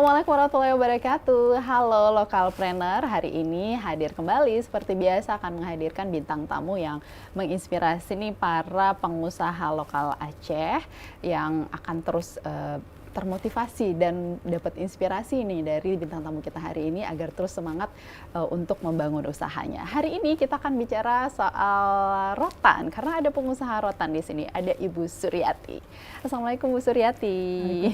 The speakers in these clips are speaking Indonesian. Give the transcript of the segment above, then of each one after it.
Assalamualaikum warahmatullahi wabarakatuh. Halo Lokalpreneur, hari ini hadir kembali seperti biasa akan menghadirkan bintang tamu yang menginspirasi nih para pengusaha lokal Aceh yang akan terus termotivasi dan dapat inspirasi nih dari bintang tamu kita hari ini agar terus semangat untuk membangun usahanya. Hari ini kita akan bicara soal rotan karena ada pengusaha rotan di sini. Ada Ibu Suryati. Assalamualaikum Bu Suryati.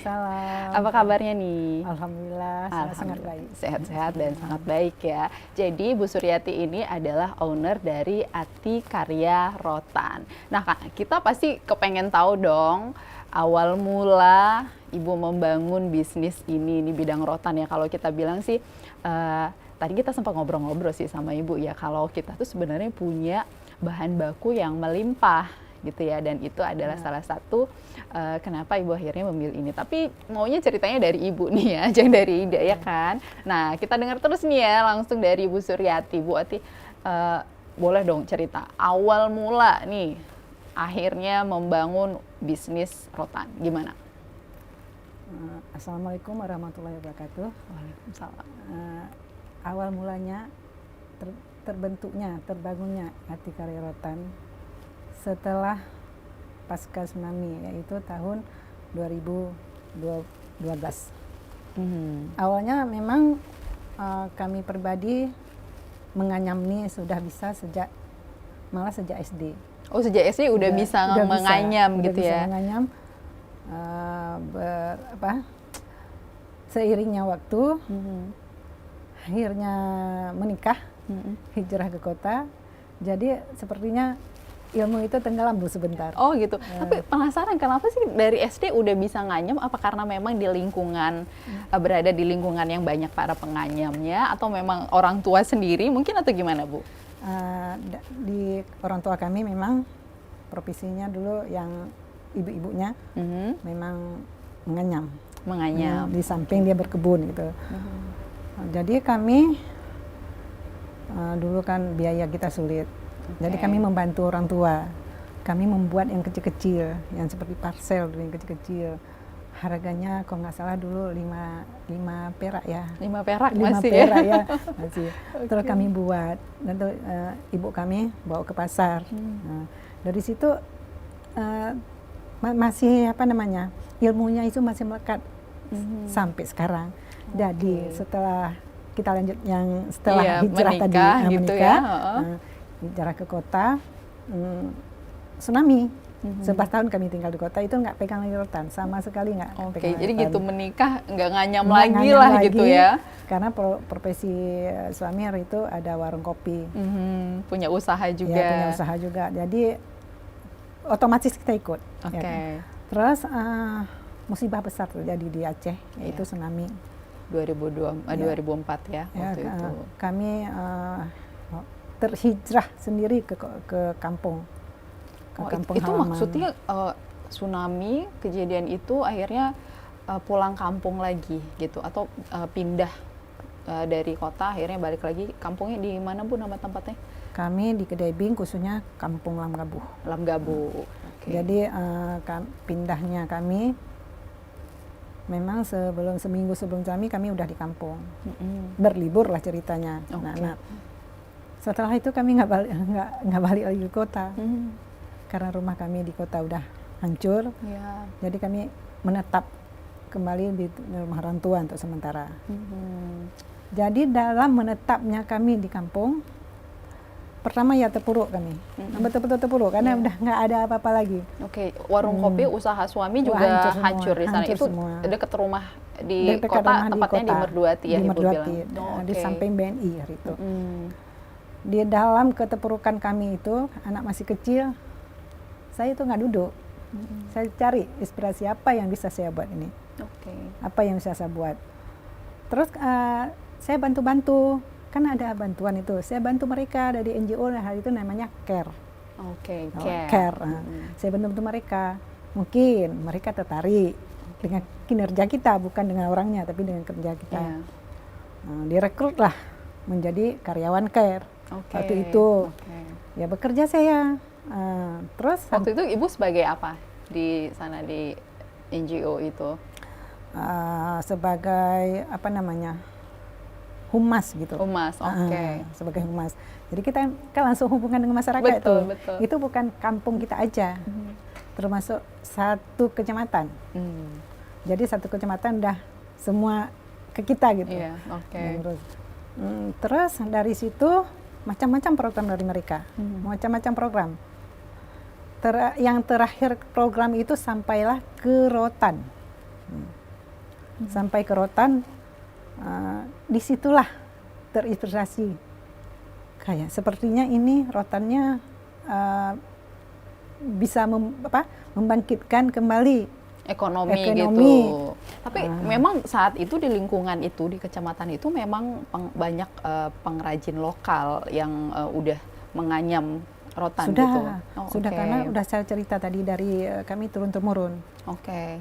Waalaikumsalam. Apa kabarnya nih? Alhamdulillah, sangat baik. Sehat-sehat dan sangat baik ya. Jadi Bu Suryati ini adalah owner dari Ati Karya Rotan. Nah kita pasti kepengen tahu dong awal mula Ibu membangun bisnis ini di bidang rotan ya. Kalau kita bilang sih, tadi kita sempat ngobrol-ngobrol sih sama Ibu ya, kalau kita tuh sebenarnya punya bahan baku yang melimpah gitu ya, dan itu adalah salah satu kenapa Ibu akhirnya memilih ini. Tapi maunya ceritanya dari Ibu nih ya, jangan dari Ida ya kan. Nah kita dengar terus nih ya, langsung dari Ibu Suryati. Bu Ati, boleh dong cerita awal mula nih akhirnya membangun bisnis rotan, gimana? Assalamualaikum warahmatullahi wabarakatuh. Waalaikumsalam. Awal mulanya terbangunnya Ati Karya Rotan setelah pasca tsunami, yaitu tahun 2012. Awalnya memang kami pribadi menganyam ini sudah bisa malah sejak SD. Oh, sejak SD udah bisa menganyam gitu ya? Bisa menganyam. Seiringnya waktu, akhirnya menikah, hijrah ke kota. Jadi sepertinya ilmu itu tenggelam Bu sebentar. Oh gitu. Tapi penasaran kenapa sih dari SD udah bisa nganyam? Apa karena memang di lingkungan berada di lingkungan yang banyak para penganyamnya, atau memang orang tua sendiri mungkin, atau gimana Bu? Di orang tua kami memang profesinya dulu yang ibu-ibunya memang menganyam. Di samping dia berkebun gitu. Jadi kami dulu kan biaya kita sulit. Jadi kami membantu orang tua. Kami membuat yang kecil-kecil, yang seperti parcel yang kecil-kecil. Harganya kalau nggak salah dulu 5 perak ya. 5 perak 5 masih perak ya. Masih. Terus kami buat, dan ibu kami bawa ke pasar. Nah, dari situ masih ilmunya itu masih melekat sampai sekarang. Jadi setelah kita lanjut yang setelah hijrah menikah, tadi, gitu menikah, ya. hijrah ke kota, tsunami. 11 tahun kami tinggal di kota, itu nggak pegang lagi rotan, sama sekali nggak pegang jadi rotan. gitu menikah nggak nganyam lagi lah gitu ya. Karena profesi suami itu ada warung kopi. Punya usaha juga. Ya, punya usaha juga. Jadi otomatis kita ikut. Ya kan? Terus musibah besar terjadi di Aceh, yaitu tsunami. 2004 ya waktu itu. Kami terhijrah sendiri ke kampung. Itu halaman. Maksudnya tsunami kejadian itu akhirnya pulang kampung lagi gitu, atau pindah dari kota akhirnya balik lagi? Kampungnya di mana Bu, nama tempatnya? Kami di Kedaibing, khususnya Kampung Lamgabuh. Jadi pindahnya kami memang seminggu sebelum kami udah di kampung. Berlibur lah ceritanya. Nah, setelah itu kami nggak balik lagi ke kota. Karena rumah kami di kota udah hancur. Jadi kami menetap kembali di rumah orang tua untuk sementara. Jadi dalam menetapnya kami di kampung, pertama ya terpuruk kami. Betul-betul terpuruk karena udah nggak ada apa-apa lagi. Warung kopi usaha suami juga hancur di sana. Itu semua. Dekat rumah di kota, tepatnya di Merduati ya, di Ibu bilang. Di samping BNI hari itu. Di dalam keterpurukan kami itu, anak masih kecil, saya itu nggak duduk. Saya cari inspirasi apa yang bisa saya buat ini. Apa yang bisa saya buat. Terus saya bantu-bantu. Kan ada bantuan itu. Saya bantu mereka dari NGO, hal itu namanya CARE. CARE. Saya bantu mereka. Mungkin mereka tertarik dengan kinerja kita, bukan dengan orangnya, tapi dengan kerja kita. Direkrutlah menjadi karyawan CARE. Waktu itu ya bekerja saya. Terus waktu itu Ibu sebagai apa di sana di NGO itu? sebagai apa namanya, humas gitu. Humas, oke. Sebagai humas. Jadi kita kan langsung hubungan dengan masyarakat Betul, itu. betul. Itu bukan kampung kita aja, termasuk satu kecamatan. Jadi satu kecamatan udah semua ke kita gitu. Iya, oke. Terus dari situ macam-macam program dari mereka, macam-macam program. Yang terakhir program itu sampailah ke Rotan. Sampai ke Rotan, disitulah terinspirasi. Kayak sepertinya ini Rotannya bisa membangkitkan kembali ekonomi gitu. Tapi memang saat itu di lingkungan itu, di kecamatan itu memang banyak pengrajin lokal yang udah menganyam rotan sudah, gitu. Sudah karena udah saya cerita tadi dari kami turun temurun.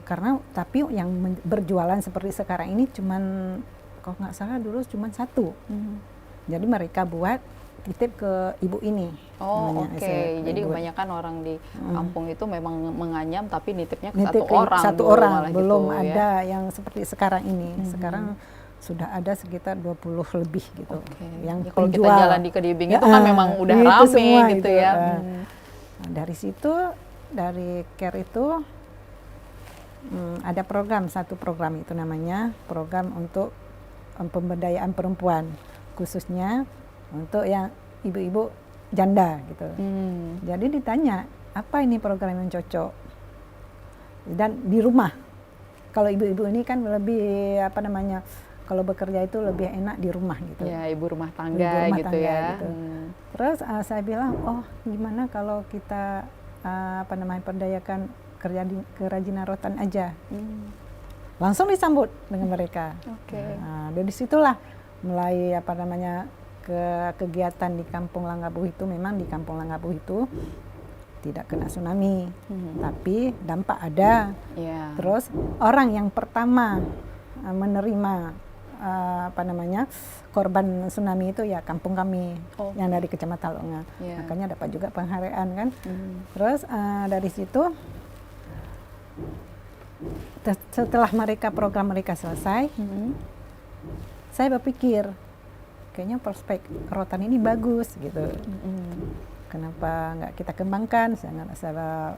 Karena tapi yang berjualan seperti sekarang ini cuman, kalau nggak salah dulu cuman satu. Jadi mereka buat titip ke ibu ini. Jadi kebanyakan orang di kampung itu memang menganyam tapi nitipnya ke satu orang. Belum gitu, ada yang seperti sekarang ini. Sekarang sudah ada sekitar 20 lebih gitu. Yang kalau kita jalan di Kedibing itu kan memang udah rame gitu ya. Nah, dari situ, dari CARE itu ada satu program itu namanya program untuk pemberdayaan perempuan, khususnya untuk yang ibu-ibu janda gitu. Jadi ditanya, apa ini program yang cocok? Dan di rumah, kalau ibu-ibu ini kan lebih kalau bekerja itu lebih enak di rumah gitu. Ya, ibu rumah tangga gitu ya. Gitu. Terus saya bilang, gimana kalau kita perdayakan kerajinan rotan aja. Langsung disambut dengan mereka. Dari situlah mulai kegiatan di Kampung Langabuh itu. Memang di Kampung Langabuh itu tidak kena tsunami, tapi dampak ada. Terus orang yang pertama menerima korban tsunami itu ya kampung kami yang dari Kecamatan Longa. Makanya dapat juga penghargaan kan. Terus dari situ setelah program mereka selesai, saya berpikir kayaknya prospek rotan ini bagus gitu. Kenapa nggak kita kembangkan? Saya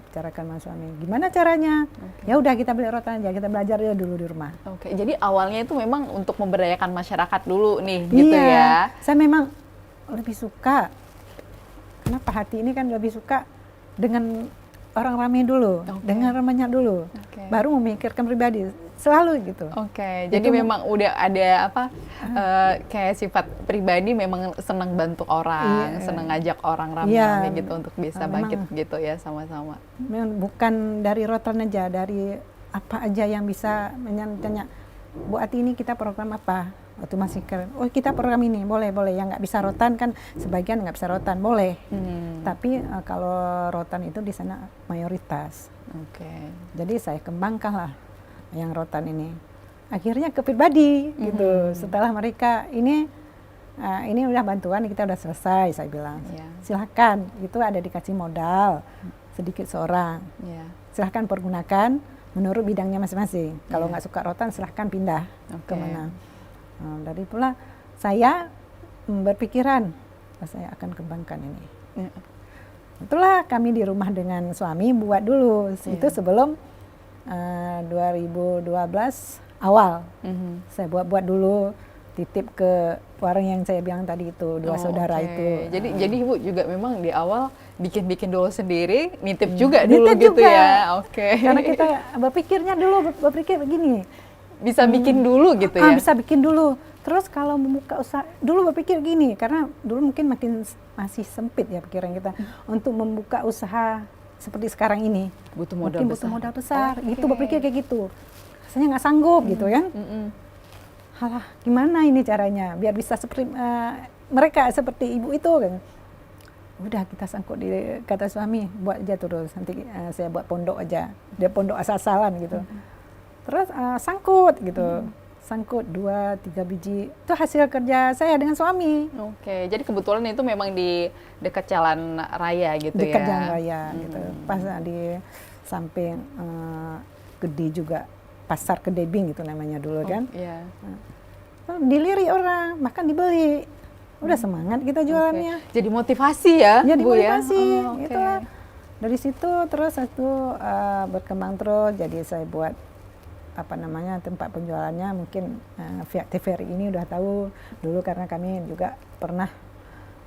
bicarakan sama suami. Gimana caranya? Ya udah kita beli rotan aja, kita belajar ya dulu di rumah. Jadi awalnya itu memang untuk memberdayakan masyarakat dulu nih, gitu ya? Saya memang lebih suka. Kenapa hati ini kan lebih suka dengan orang ramai dulu, dengan ramahnya dulu, baru memikirkan pribadi. Selalu gitu. Jadi memang udah ada kayak sifat pribadi memang senang bantu orang, senang ngajak orang ramai gitu untuk bisa bangkit gitu ya sama-sama. Memang bukan dari rotan aja, dari apa aja yang bisa tanya, Bu Ati ini kita program apa? Waktu masih keren, kita program ini, boleh. Yang nggak bisa rotan kan sebagian nggak bisa rotan, boleh. Tapi kalau rotan itu di sana mayoritas. Jadi saya kembangkan lah yang rotan ini. Akhirnya ke pribadi gitu. Setelah mereka ini udah bantuan, kita udah selesai, saya bilang. Silahkan, itu ada dikasih modal sedikit seorang. Silahkan pergunakan menurut bidangnya masing-masing. Kalau nggak suka rotan, silahkan pindah kemana. Dari itulah saya berpikiran saya akan kembangkan ini. Itulah kami di rumah dengan suami buat dulu. Itu sebelum 2012 awal. Saya buat dulu, titip ke warung yang saya bilang tadi itu, dua saudara itu. Jadi Ibu juga memang di awal bikin dulu sendiri, nitip juga dulu gitu ya. Karena kita berpikir begini. Bisa bikin dulu gitu ya? Bisa bikin dulu. Terus kalau membuka usaha, dulu berpikir gini, karena dulu mungkin masih sempit ya pikiran kita untuk membuka usaha seperti sekarang ini. Butuh modal besar. Itu berpikir kayak gitu. Rasanya nggak sanggup gitu kan. Halah, gimana ini caranya biar bisa seperti mereka, seperti ibu itu kan. Udah kita sangkut di kata suami, buat aja terus. Nanti saya buat pondok aja. Dia pondok asal-asalan gitu. Terus sangkut gitu. Sangkut 2-3 biji. Itu hasil kerja saya dengan suami. Jadi kebetulan itu memang di dekat jalan raya gitu dekat jalan raya gitu. Pas di samping Gede juga. pasar kedebing itu namanya dulu kan. Iya. Dilirik orang, bahkan dibeli. Udah semangat kita jualannya. Oke. Jadi motivasi ya, Jadi Bu motivasi, ya. Oh, gitu lah. Dari situ terus aku berkembang terus, jadi saya buat tempat penjualannya mungkin pihak TVRI ini udah tahu dulu karena kami juga pernah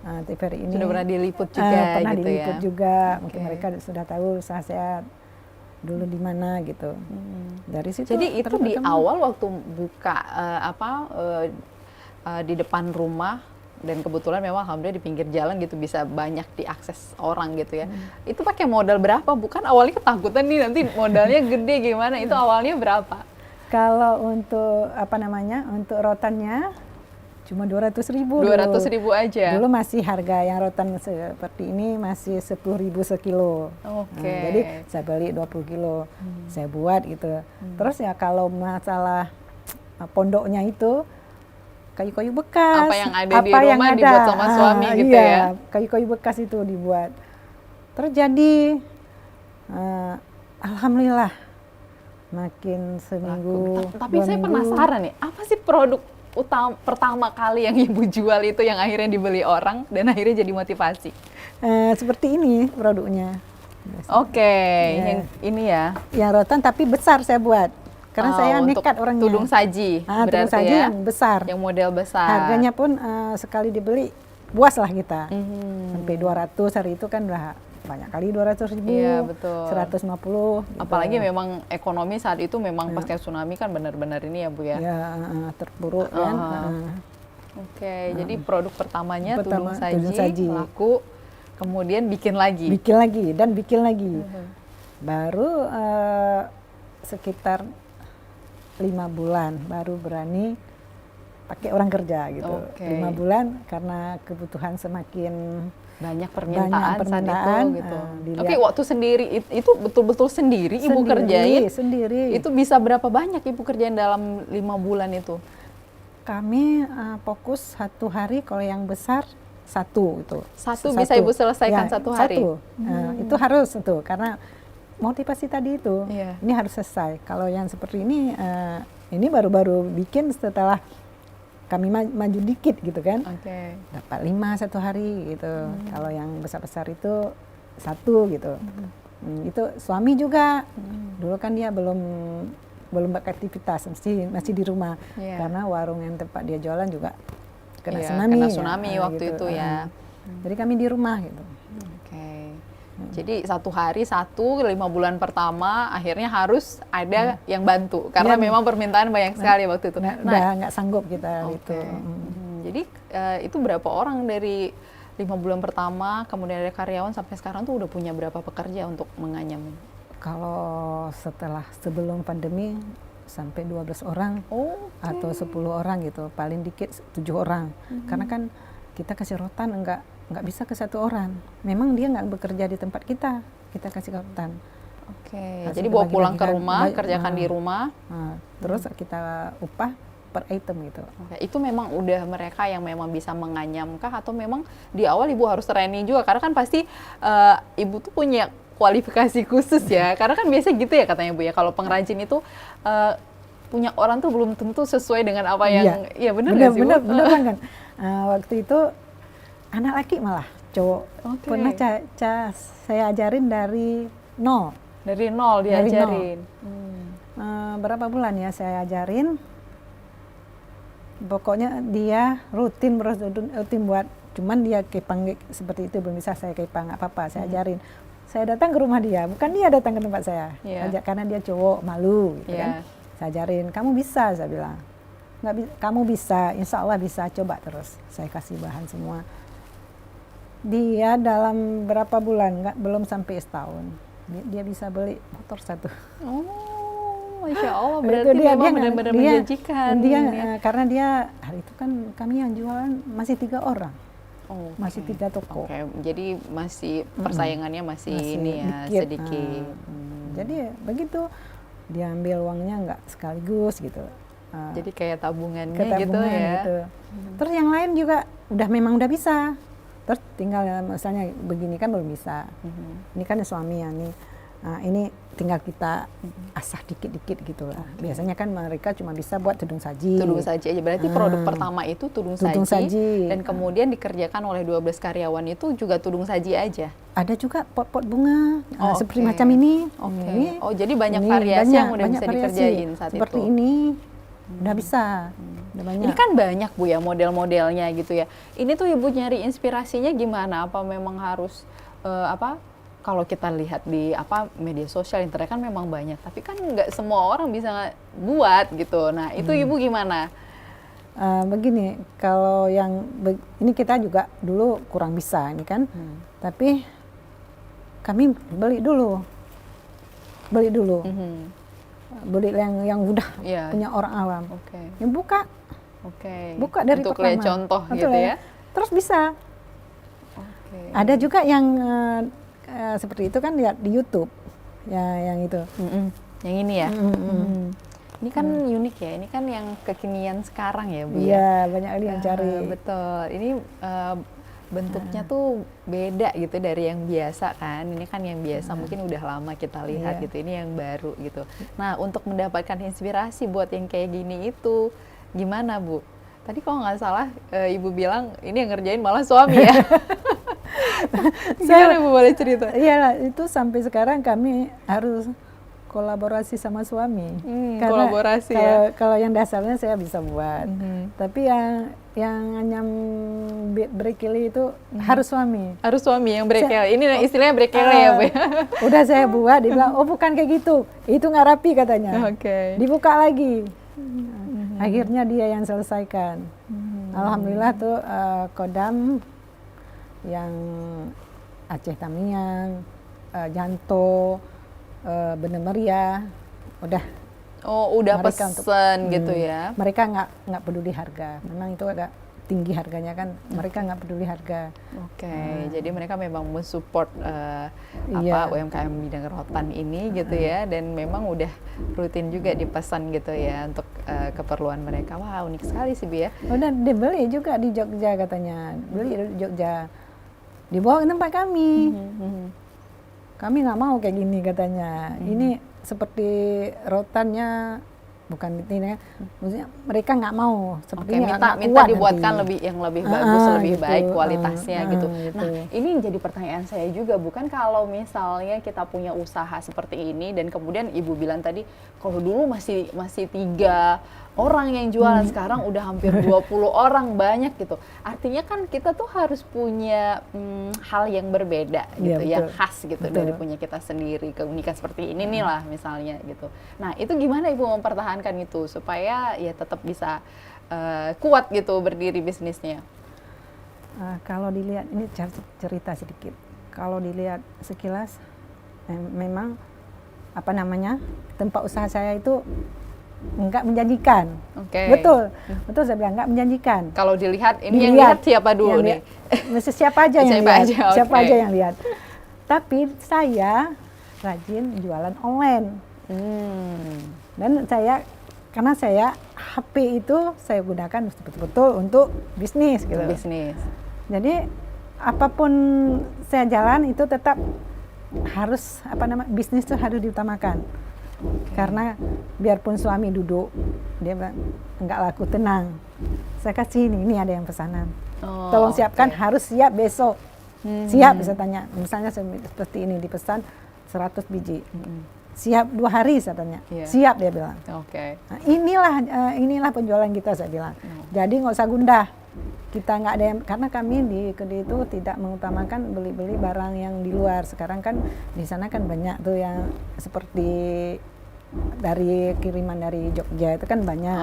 TVRI ini Sudah pernah diliput juga pernah gitu diliput ya. juga, mungkin mereka sudah tahu usaha saya dulu di mana gitu. Dari situ. Jadi itu terus di berkembang. awal waktu buka di depan rumah, dan kebetulan memang alhamdulillah di pinggir jalan gitu bisa banyak diakses orang gitu ya. Itu pakai modal berapa? Bukan awalnya ketakutan nih nanti modalnya gede gimana? Itu awalnya berapa? Kalau untuk untuk rotannya cuma 200.000 dulu. 200.000 aja. Dulu masih harga yang rotan seperti ini masih 10.000 sekilo. Oke. Jadi saya beli 20 kilo, saya buat gitu. Terus ya kalau masalah pondoknya itu kayu-kayu bekas. Apa yang ada di rumah dibuat sama suami gitu iya, ya? Kayu-kayu bekas itu dibuat. Terjadi, alhamdulillah makin seminggu. Tapi 2 saya minggu. penasaran nih, apa sih produk pertama kali yang Ibu jual itu yang akhirnya dibeli orang dan akhirnya jadi motivasi? Seperti ini produknya. Oke, Ya. yang ini ya. Yang rotan tapi besar saya buat. Karena saya untuk nekat orangnya. tudung saji, tudung berarti saji ya? yang besar. Yang model besar. Harganya pun sekali dibeli puas lah kita. Mhm. Sampai 200 hari itu kan udah banyak kali 200.000, Iya, betul. 150. Gitu. Apalagi memang ekonomi saat itu memang pasca tsunami kan benar-benar ini ya Bu ya. Ya, terpuruk kan. Oke, jadi produk pertamanya tudung tudung saji, saji. laku, kemudian bikin lagi. Bikin lagi dan bikin lagi. Baru sekitar 5 bulan baru berani pakai orang kerja gitu. Oke. 5 bulan karena kebutuhan semakin Banyak permintaan saat itu gitu. dilihat. Oke, waktu sendiri itu betul-betul sendiri Ibu kerjain. Sendiri. Itu bisa berapa banyak Ibu kerjain dalam 5 bulan itu? Kami fokus 1 hari, kalau yang besar 1 itu. Satu bisa Ibu selesaikan Ya, 1 hari? 1. Itu harus itu karena motivasi tadi itu. Iya. Ini harus selesai. Kalau yang seperti ini baru-baru bikin setelah kami maju dikit gitu kan. Oke. Dapat 5 1 hari gitu. Kalau yang besar-besar itu 1 gitu. Itu suami juga. Dulu kan dia belum beraktivitas, masih di rumah. Iya. Karena warung yang tempat dia jualan juga kena Iya, tsunami. kena ya. tsunami waktu itu ya. Jadi kami di rumah gitu. Oke. Jadi 1 hari 1, 5 bulan pertama akhirnya harus ada yang bantu karena Iya. memang permintaan banyak sekali waktu itu. Udah nggak sanggup kita gitu. Jadi itu berapa orang dari 5 bulan pertama, kemudian ada karyawan sampai sekarang tuh udah punya berapa pekerja untuk menganyam? Kalau sebelum pandemi sampai 12 orang atau 10 orang gitu, paling dikit 7 orang. Karena kan kita kasih rotan nggak bisa ke 1 orang. Memang dia nggak bekerja di tempat kita kasih rotan. Oke, jadi bawa pulang ke rumah, kerjakan di rumah. Terus kita upah per item gitu. Oke, itu memang udah mereka yang memang bisa menganyamkah atau memang di awal Ibu harus training juga? Karena kan pasti Ibu tuh punya kualifikasi khusus ya. Karena kan biasa gitu ya katanya Bu ya, kalau pengrajin itu punya orang tuh belum tentu sesuai dengan apa yang iya benar nggak sih Bu? Benar kan. Waktu itu anak laki malah cowok. Pernah saya ajarin dari nol. Dari nol diajarin. Berapa bulan ya saya ajarin. Pokoknya dia rutin buat. Cuman dia kepang seperti itu belum bisa saya kepang, nggak apa-apa saya ajarin. Saya datang ke rumah dia, bukan dia datang ke tempat saya. Karena dia cowok malu gitu kan. Saya ajarin, kamu bisa, saya bilang. Kamu bisa, insya Allah bisa, coba terus. Saya kasih bahan semua. Dia dalam berapa bulan, belum sampai setahun, dia bisa beli motor 1. Oh, Masya Allah, berarti dia benar-benar menjanjikan. Karena dia, hari itu kan kami yang jualan masih 3 orang. Masih 3 toko. Jadi masih persaingannya masih ini ya, sedikit. Jadi begitu, dia ambil uangnya nggak sekaligus gitu. Jadi kayak tabungannya gitu ya. Gitu. Terus yang lain juga memang udah bisa. Terus tinggal misalnya begini kan belum bisa. Ini kan suami ya nih. Nah, ini tinggal kita asah dikit-dikit gitulah. Biasanya kan mereka cuma bisa buat tudung saji. Tudung saji aja. Berarti produk pertama itu tudung saji. Dan kemudian dikerjakan oleh 12 karyawan itu juga tudung saji aja. Ada juga pot-pot bunga seperti macam ini. Oke. Oh, jadi banyak variasi yang udah bisa dikerjain saat seperti itu. ini. Udah bisa. Udah banyak. Ini kan banyak Bu ya model-modelnya gitu ya. Ini tuh Ibu nyari inspirasinya gimana? Apa memang harus kalau kita lihat di media sosial internet kan memang banyak, tapi kan nggak semua orang bisa buat gitu. Nah itu Ibu gimana? Begini, kalau yang ini kita juga dulu kurang bisa ini kan, tapi kami beli dulu, beli yang udah punya orang awam, yang buka dari untuk pertama, lihat contoh gitu ya. Terus bisa. Ada juga yang seperti itu kan lihat di YouTube, ya yang itu. Yang ini ya. Ini kan unik ya. Ini kan yang kekinian sekarang ya Bu. Iya, banyak yang cari. Betul. Ini bentuknya tuh beda gitu dari yang biasa kan. Ini kan yang biasa mungkin udah lama kita lihat gitu. Ini yang baru gitu. Nah untuk mendapatkan inspirasi buat yang kayak gini itu gimana Bu? Tadi kalau nggak salah Ibu bilang ini yang ngerjain malah suami ya. Gimana Bu boleh cerita? Iyalah, itu sampai sekarang kami harus kolaborasi sama suami. Karena kolaborasi kalau yang dasarnya saya bisa buat. Tapi yang anyam brekele itu harus suami. Harus suami yang brekele. Ini istilahnya brekele ya Bu. Udah saya buat, dia bilang, oh bukan kayak gitu. Itu nggak rapi katanya. Dibuka lagi. Akhirnya dia yang selesaikan. Alhamdulillah tuh Kodam yang Aceh Tamiang, Janto, Bener Meriah, udah pesen gitu ya. Mereka nggak peduli harga. Memang itu agak tinggi harganya kan. Mereka nggak peduli harga. Jadi mereka memang mensupport UMKM bidang rotan ini gitu ya. Dan memang udah rutin juga dipesan gitu ya untuk keperluan mereka. Wah unik sekali sih Bu ya. Udah dibeli juga di Jogja katanya. Beli di Jogja. Dibawa ke tempat kami. Kami nggak mau kayak gini katanya. Ini seperti rotannya bukan ini, maksudnya mereka nggak mau seperti ini. Minta dibuatkan yang lebih bagus, lebih baik kualitasnya gitu. Nah ini jadi pertanyaan saya juga, bukan kalau misalnya kita punya usaha seperti ini dan kemudian Ibu bilang tadi kalau dulu masih 3 orang yang jualan, sekarang udah hampir 20 orang, banyak gitu. Artinya kan kita tuh harus punya hal yang berbeda gitu, yang khas gitu dari punya kita sendiri, keunikan seperti ini nih lah misalnya gitu. Nah itu gimana Ibu mempertahankan itu supaya ya tetap bisa kuat gitu berdiri bisnisnya? Kalau dilihat, ini cerita sedikit. Kalau dilihat sekilas, memang tempat usaha saya itu enggak menjanjikan. Betul saya bilang enggak menjanjikan. Kalau dilihat yang lihat siapa dulu nih? Siapa aja yang lihat. Siapa aja yang lihat. Tapi saya rajin jualan online. Dan karena saya HP itu saya gunakan betul-betul untuk bisnis gitu. Jadi apapun saya jalan itu tetap harus bisnis itu harus diutamakan. Karena biarpun suami duduk, dia bilang enggak laku, tenang. Saya kasih ini ada yang pesanan. Tolong siapkan, harus siap besok. Siap, bisa tanya. Misalnya seperti ini dipesan 100 biji. Siap 2 hari saya tanya. Siap dia bilang. Nah, inilah penjualan kita saya bilang. Jadi nggak usah gundah. Kita nggak ada yang, karena kami di kedai itu tidak mengutamakan beli barang yang di luar. Sekarang kan di sana kan banyak tuh yang seperti dari kiriman dari Jogja itu kan banyak.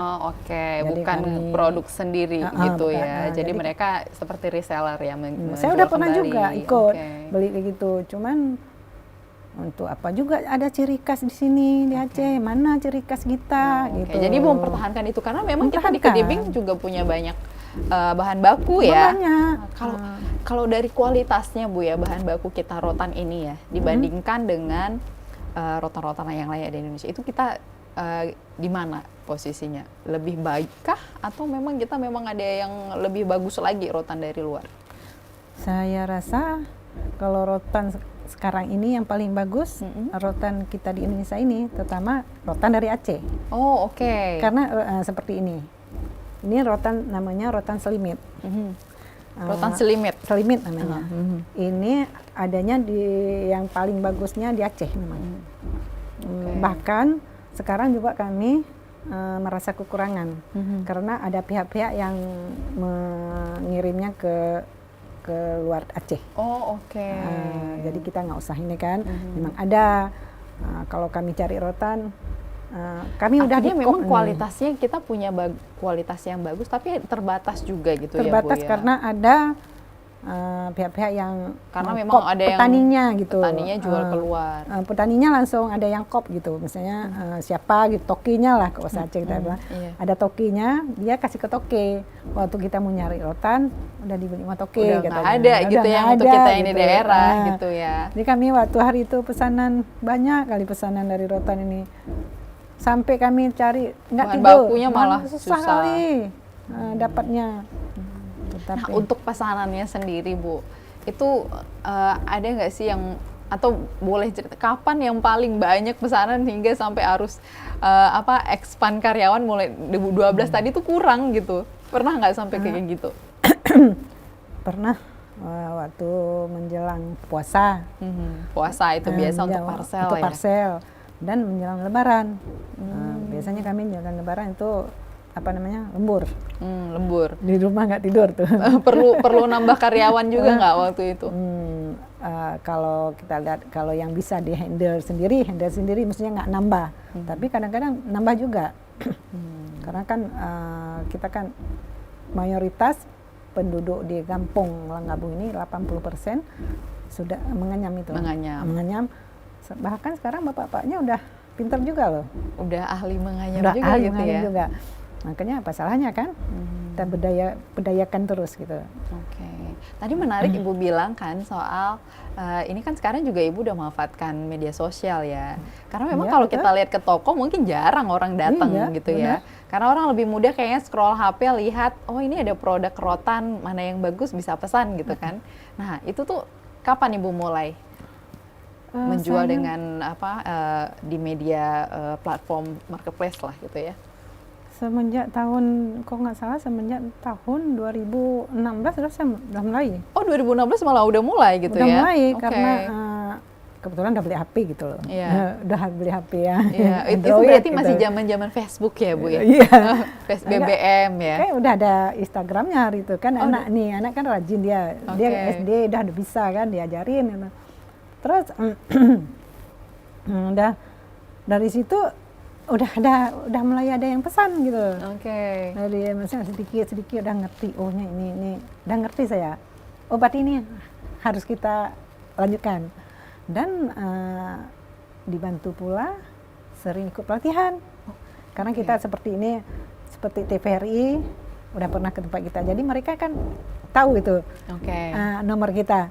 Bukan produk sendiri gitu ya. Jadi mereka seperti reseller ya. Saya udah pernah juga ikut beli kayak gitu. Cuman untuk apa juga ada ciri khas di sini di Aceh. Mana ciri khas kita gitu. Jadi mau mempertahankan itu karena memang kita di Kedebing juga punya banyak bahan baku ya. Kalau dari kualitasnya Bu ya, bahan baku kita rotan ini ya dibandingkan dengan rotan-rotan yang lain di Indonesia, itu kita di mana posisinya? Lebih baikkah atau memang kita ada yang lebih bagus lagi rotan dari luar? Saya rasa Kalau rotan sekarang ini yang paling bagus, rotan kita di Indonesia ini, terutama rotan dari Aceh. Oh, oke. Karena seperti ini. Ini rotan namanya rotan selimit. Rotan selimit. Selimit namanya. Ini adanya di yang paling bagusnya di Aceh memang. Bahkan sekarang juga kami merasa kekurangan karena ada pihak-pihak yang mengirimnya ke luar Aceh. Oh, oke. Jadi kita nggak usah ini kan. Memang ada. Kalau kami cari rotan, kami udah Artinya di memang kualitasnya kita punya kualitas yang bagus, tapi terbatas juga gitu terbatas ya Bu ya. karena ada pihak-pihak yang Karena memang ada yang petaninya gitu. Petaninya jual keluar. Petaninya langsung ada yang kop gitu, misalnya siapa gitu, tokinya lah kalau Aceh kita bilang. Iya. Ada tokinya, dia kasih ke toke. Waktu kita mau nyari rotan, udah dibeli sama toke. Udah katanya. nggak ada gitu Udah yang nggak untuk ada, kita yang di gitu. daerah gitu ya. Jadi kami waktu hari itu pesanan, banyak kali pesanan dari rotan ini. Sampai kami cari nggak Bahan tidur. bakunya malah susah. kali dapatnya. Nah, untuk pesanannya sendiri Bu, itu ada nggak sih yang, atau boleh cerita kapan yang paling banyak pesanan hingga sampai harus expand karyawan mulai 2012 tadi tuh kurang gitu? Pernah nggak sampai kayak gitu? Pernah waktu menjelang puasa. Puasa itu biasa untuk parcel untuk ya? parcel dan menjelang Lebaran. Biasanya kami menjelang Lebaran itu lembur. Lembur. Di rumah nggak tidur tuh. perlu nambah karyawan juga nggak waktu itu? Kalau kita lihat, kalau yang bisa di handle sendiri mestinya nggak nambah. Tapi kadang-kadang nambah juga. Karena kan kita kan mayoritas penduduk di kampung Langgabung ini 80% sudah mengenyam itu. Mengenyam. Bahkan sekarang bapak-bapaknya udah pintar juga loh. Udah ahli menganyam Udah juga ahli gitu menganyam ya? juga. Makanya apa salahnya kan? Kita berdayakan terus gitu. Oke. Tadi menarik Ibu bilang kan soal ini kan sekarang juga Ibu udah memanfaatkan media sosial ya. Karena memang kalau kita lihat ke toko mungkin jarang orang datang gitu ya. Karena orang lebih mudah kayaknya scroll HP lihat, oh ini ada produk rotan, mana yang bagus bisa pesan gitu kan. Nah, itu tuh kapan Ibu mulai menjual dengan di media platform marketplace lah gitu ya? Semenjak semenjak tahun 2016 sudah mulai. Oh, 2016 malah udah mulai gitu udah ya? Mulai karena kebetulan udah beli HP gitu loh. Udah beli HP ya. Itu berarti masih zaman-zaman Facebook ya Bu ya? Iya. BBM ya? Kayak udah ada Instagramnya itu kan. Anak kan rajin dia. Dia SD udah bisa kan diajarin gitu. Terus udah dari situ udah mulai ada yang pesan gitu. Dari misalnya sedikit udah ngerti. Oh ini udah ngerti saya. Oh berarti ini harus kita lanjutkan. Dan dibantu pula sering ikut pelatihan. Karena kita seperti ini, seperti TVRI udah pernah ke tempat kita. Jadi mereka kan tahu itu nomor kita.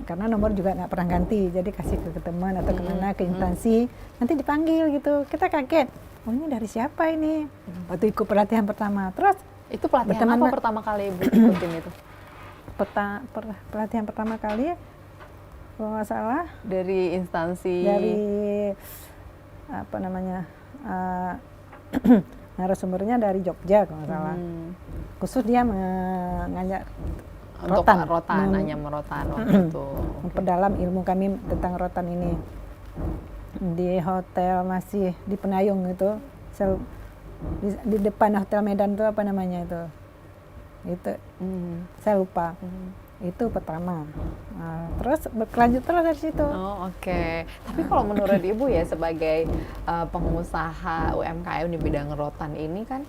Karena nomor juga nggak pernah ganti. Jadi kasih ke teman atau kemana, ke instansi. Nanti dipanggil gitu. Kita kaget. Oh ini dari siapa ini? Waktu ikut pelatihan pertama. Terus itu pelatihan apa pertama kali Ibu ikutin itu? Pelatihan pertama kali kalau nggak salah dari instansi, dari narasumbernya dari Jogja kalau nggak salah. Khusus dia mengajak rotan waktu itu. Memperdalam ilmu kami tentang rotan ini. Di hotel masih di Penayung itu, di depan Hotel Medan itu apa namanya itu? Saya lupa. Itu pertama. Terus berlanjut terus dari situ. Tapi kalau menurut Ibu ya sebagai pengusaha UMKM di bidang rotan ini kan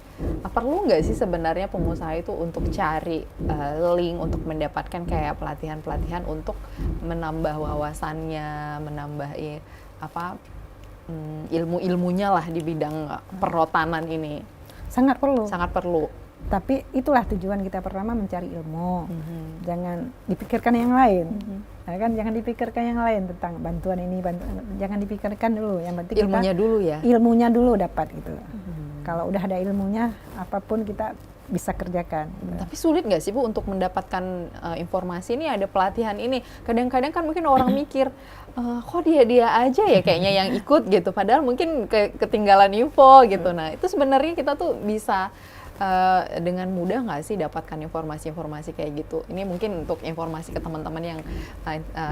perlu nggak sih sebenarnya pengusaha itu untuk cari link untuk mendapatkan kayak pelatihan-pelatihan untuk menambah wawasannya, menambah ilmu-ilmunya lah di bidang perotanan ini? Sangat perlu. Tapi itulah tujuan kita pertama, mencari ilmu. Jangan dipikirkan yang lain. Jangan dipikirkan yang lain tentang bantuan ini, jangan dipikirkan dulu. Yang penting ilmunya dulu ya. Ilmunya dulu dapat gitu. Kalau udah ada ilmunya, apapun kita bisa kerjakan. Tapi sulit nggak sih Bu untuk mendapatkan informasi ini, ada pelatihan ini? Kadang-kadang kan mungkin orang mikir, kok dia aja ya kayaknya yang ikut gitu, padahal mungkin ketinggalan info gitu. Nah itu sebenarnya kita tuh bisa dengan mudah nggak sih dapatkan informasi-informasi kayak gitu? Ini mungkin untuk informasi ke teman-teman yang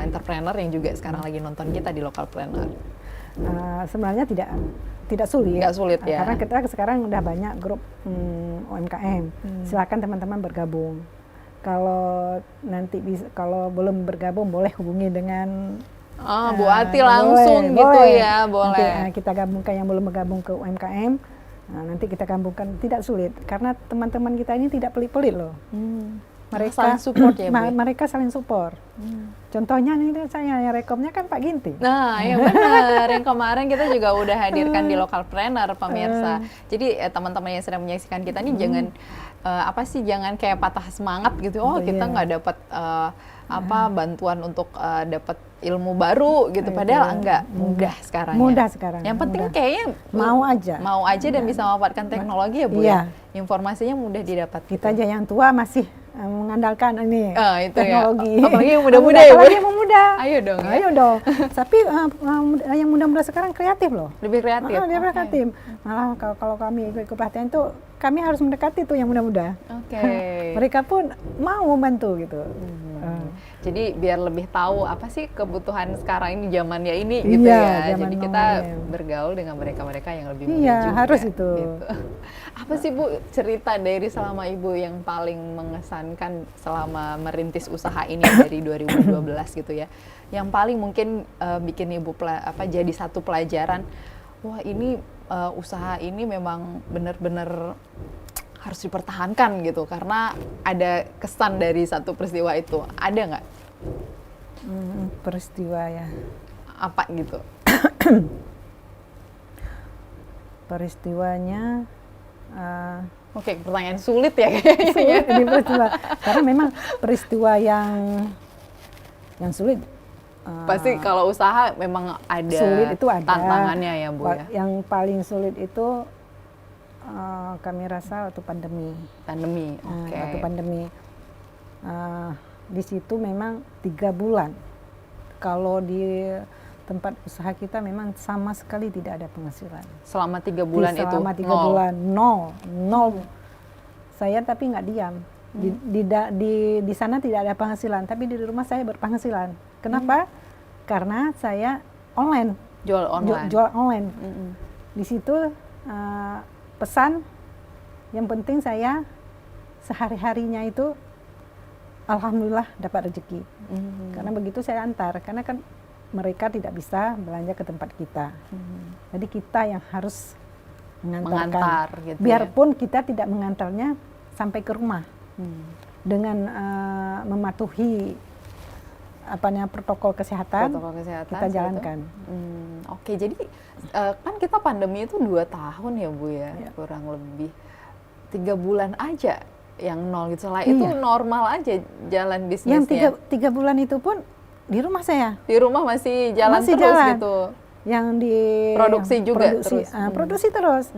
entrepreneur yang juga sekarang lagi nonton kita di Lokalpreneur. Sebenarnya tidak sulit. Nggak sulit ya. Karena kita sekarang udah banyak grup UMKM. Silakan teman-teman bergabung. Kalau nanti kalau belum bergabung boleh hubungi dengan Bu Ati langsung gitu ya, boleh. Nanti, kita gabungkan yang belum bergabung ke UMKM. Nanti kita gabungkan, tidak sulit karena teman-teman kita ini tidak pelit-pelit loh. Mereka saling support ya, Bu? Mereka saling support. Contohnya nih saya yang rekomnya kan Pak Ginting. Nah, ya benar. Yang kemarin kita juga udah hadirkan di Lokalpreneur pemirsa. Jadi teman-teman yang sedang menyaksikan kita nih jangan jangan kayak patah semangat gitu. Kita nggak dapat bantuan untuk dapat ilmu baru gitu. Padahal enggak, mudah sekarang. Mudah sekarang. Yang penting kayaknya mau aja dan bisa memanfaatkan teknologi ya Bu ya. Informasinya mudah didapat. Kita aja yang tua masih mengandalkan ini teknologi. Ya. Apalagi yang muda-muda ya Bu. Apalagi yang muda. Ayo dong. Ayo dong. Tapi yang muda-muda sekarang kreatif loh. Lebih kreatif. Lebih kreatif. Malah kalau kami ikut pelatihan itu kami harus mendekati tuh yang muda-muda. Mereka pun mau membantu gitu. Jadi biar lebih tahu apa sih kebutuhan sekarang ini zamannya ini gitu ya. Jadi kita bergaul dengan mereka-mereka yang lebih muda juga. Harus itu. Gitu. Apa sih Bu cerita dari selama Ibu yang paling mengesankan selama merintis usaha ini dari 2012 gitu ya? Yang paling mungkin bikin Ibu jadi satu pelajaran, wah ini usaha ini memang benar-benar harus dipertahankan gitu karena ada kesan dari satu peristiwa itu. Ada nggak? Peristiwa ya. Apa gitu? Peristiwanya Oke, pertanyaan sulit ya kayaknya. Sulit ini peristiwa. Karena memang peristiwa yang sulit. Pasti kalau usaha memang ada sulit itu ada tantangannya ya Bu ya. Yang paling sulit itu kami rasa waktu pandemi. Waktu pandemi. Di situ memang 3 bulan. Kalau di tempat usaha kita memang sama sekali tidak ada penghasilan. Selama 3 bulan itu? Selama 3 bulan, nol. Saya tapi nggak diam. Di sana tidak ada penghasilan, tapi di rumah saya berpenghasilan. Kenapa? Karena saya online. Jual online. Di situ pesan yang penting saya sehari-harinya itu alhamdulillah dapat rezeki. Karena begitu saya antar, karena kan mereka tidak bisa belanja ke tempat kita. Jadi kita yang harus mengantar gitu. Biarpun kita tidak mengantarnya sampai ke rumah. Dengan mematuhi protokol kesehatan, kita jalankan. Oke, jadi kan kita pandemi itu 2 tahun ya Bu ya, kurang lebih 3 bulan aja yang nol gitu. Setelah itu normal aja jalan bisnisnya. Yang 3 bulan itu pun di rumah saya. Di rumah masih jalan gitu. Yang di produksi juga produksi terus.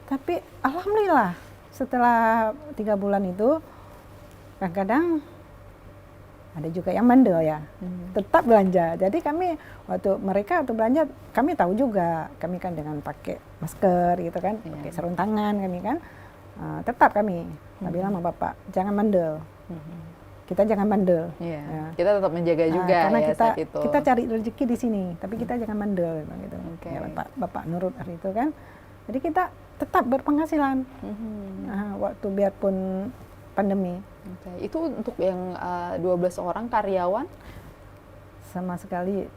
Tapi alhamdulillah setelah 3 bulan itu kadang-kadang ada juga yang bandel ya, tetap belanja. Jadi kami mereka belanja, kami tahu juga, kami kan dengan pakai masker gitu kan, pakai sarung tangan kami kan, tetap kami bilang sama Bapak, jangan bandel. Kita jangan bandel. Ya. Kita tetap menjaga juga karena ya saat itu. Kita cari rezeki di sini, tapi kita jangan bandel gitu. Ya, Bapak nurut hari itu kan. Jadi kita tetap berpenghasilan. Waktu biarpun pandemi. Itu untuk yang 12 orang karyawan? Sama sekali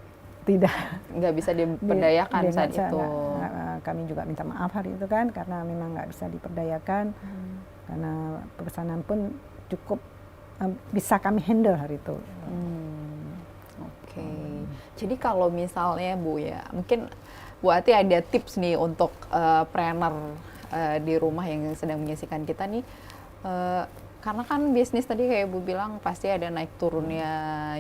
tidak. Nggak bisa diperdayakan saat itu? Kami juga minta maaf hari itu kan, karena memang nggak bisa diperdayakan. Karena pesanan pun cukup bisa kami handle hari itu. Jadi kalau misalnya Bu ya, mungkin Bu Ati ada tips nih untuk planner di rumah yang sedang menyaksikan kita nih. Karena kan bisnis tadi kayak Bu bilang pasti ada naik turunnya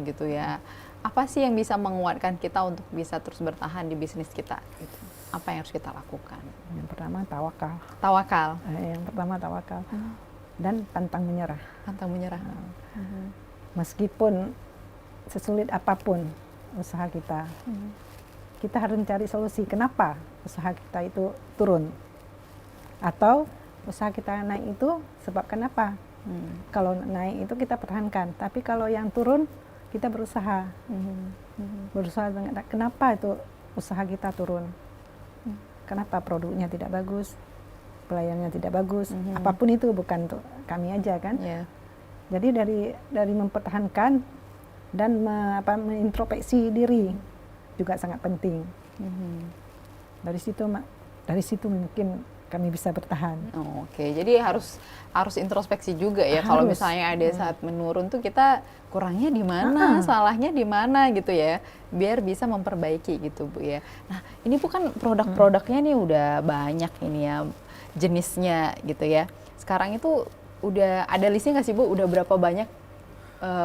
gitu ya. Apa sih yang bisa menguatkan kita untuk bisa terus bertahan di bisnis kita? Gitu. Apa yang harus kita lakukan? Yang pertama tawakal. Tawakal. Yang pertama tawakal. dan pantang menyerah. Pantang menyerah. Meskipun sesulit apapun usaha kita, kita harus mencari solusi kenapa usaha kita itu turun. Atau usaha kita naik itu sebab kenapa. Kalau naik itu kita pertahankan, tapi kalau yang turun kita berusaha. Berusaha kenapa itu usaha kita turun. Kenapa produknya tidak bagus, pelayanannya tidak bagus, apapun itu, bukan untuk kami aja kan. Jadi dari mempertahankan dan mengintrospeksi diri juga sangat penting. Dari situ mungkin kami bisa bertahan. Oke, jadi harus introspeksi juga ya. Kalau misalnya ada saat menurun tuh kita kurangnya di mana, salahnya di mana gitu ya, biar bisa memperbaiki gitu Bu ya. Nah ini bukan produk-produknya nih udah banyak ini ya jenisnya gitu ya. Sekarang itu udah ada listnya nggak sih Bu? Udah berapa banyak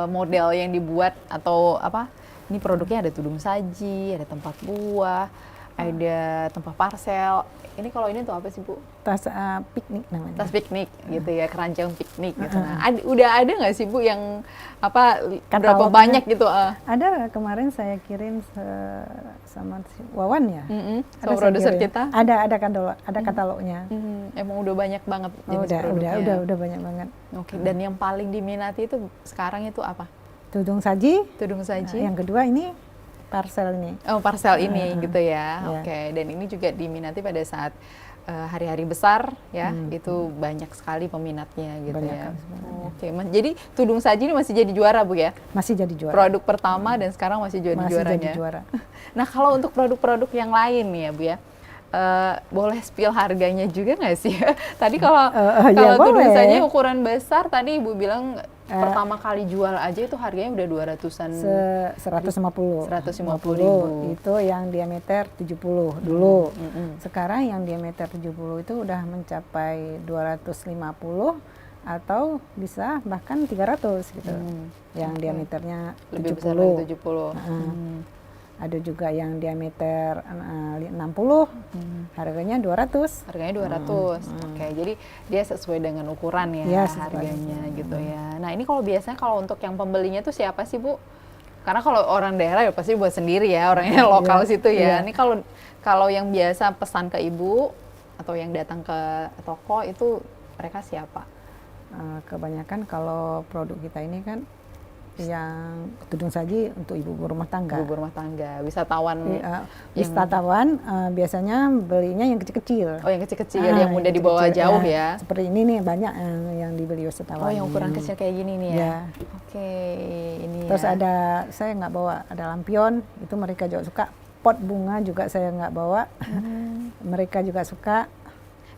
model yang dibuat atau apa? Ini produknya ada tudung saji, ada tempat buah, ada tempat parcel. Ini kalau ini tuh apa sih Bu? Tas piknik namanya. Tas piknik gitu ya, keranjang piknik gitu. Nah, udah ada nggak sih Bu yang apa berapa banyak gitu? Ada, kemarin saya kirim sama Wawan ya. Sama produser kita. Ada katalognya. Emang udah banyak banget jenis produknya. Udah banyak banget. Oke. Dan yang paling diminati itu sekarang itu apa? Tudung saji. Tudung saji. Yang kedua ini parcel ini. Oh, parcel ini gitu ya. Oke. Dan ini juga diminati pada saat hari-hari besar ya. Itu banyak sekali peminatnya gitu ya. Oke. Jadi tudung saji ini masih jadi juara Bu ya? Masih jadi juara. Produk pertama dan sekarang masih jadi juaranya. Jadi juara. Nah, kalau untuk produk-produk yang lain nih ya Bu ya. Boleh spill harganya juga nggak sih? Tadi kalau tudung saji ukuran besar tadi Ibu bilang pertama kali jual aja itu harganya udah 200-an. 150 ribu. Itu yang diameter 70 dulu. Sekarang yang diameter 70 itu udah mencapai 250 atau bisa bahkan 300 gitu. Yang diameternya 70. Lebih besar dari 70. Ada juga yang diameter 60, harganya 200. Harganya 200. Oke, jadi dia sesuai dengan ukuran ya, harganya gitu ya. Nah ini kalau biasanya kalau untuk yang pembelinya tuh siapa sih Bu? Karena kalau orang daerah ya pasti buat sendiri ya, orangnya lokal situ ya. Ini kalau yang biasa pesan ke Ibu atau yang datang ke toko itu mereka siapa? Kebanyakan kalau produk kita ini kan yang tudung saji untuk ibu rumah tangga. Ibu rumah tangga, wisatawan. Wisatawan biasanya belinya yang kecil-kecil. Oh, yang kecil-kecil, yang mudah dibawa jauh ya. Seperti ini nih banyak yang dibeli wisatawan. Oh, yang ukuran kecil kayak gini nih ya. Oke, ini. Terus ada, saya nggak bawa, ada lampion, itu mereka juga suka. Pot bunga juga saya nggak bawa, mereka juga suka.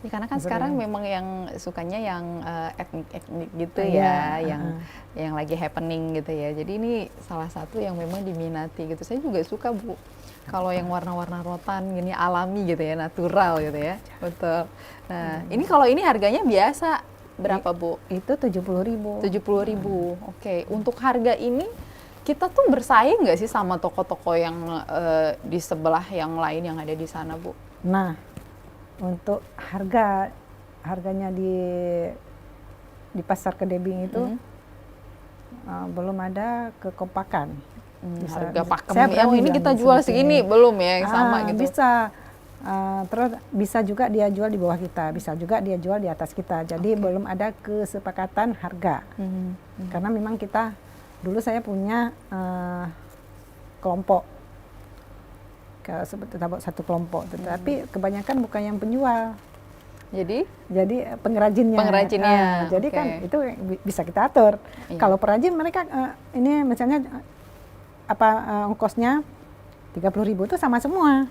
Ya, karena kan sekarang memang yang sukanya yang etnik-etnik gitu ya, yang lagi happening gitu ya. Jadi ini salah satu yang memang diminati gitu. Saya juga suka Bu, kalau yang warna-warna rotan gini alami gitu ya, natural gitu ya. Betul. Nah, ini kalau ini harganya biasa berapa Bu? Itu 70.000. 70.000. Oke. Untuk harga ini kita tuh bersaing nggak sih sama toko-toko yang di sebelah yang lain yang ada di sana Bu? Nah, untuk harganya di pasar Kedebing itu belum ada kekompakan. Harga pakemnya, ini kita jual segini belum ya yang sama gitu? Bisa, terus bisa juga dia jual di bawah kita, bisa juga dia jual di atas kita. Jadi belum ada kesepakatan harga. Karena memang kita, dulu saya punya kelompok. Seperti satu kelompok, tetapi kebanyakan bukan yang penjual. Jadi pengrajinnya. Jadi kan itu bisa kita atur. Kalau perajin mereka ini misalnya ongkosnya 30.000 itu sama semua.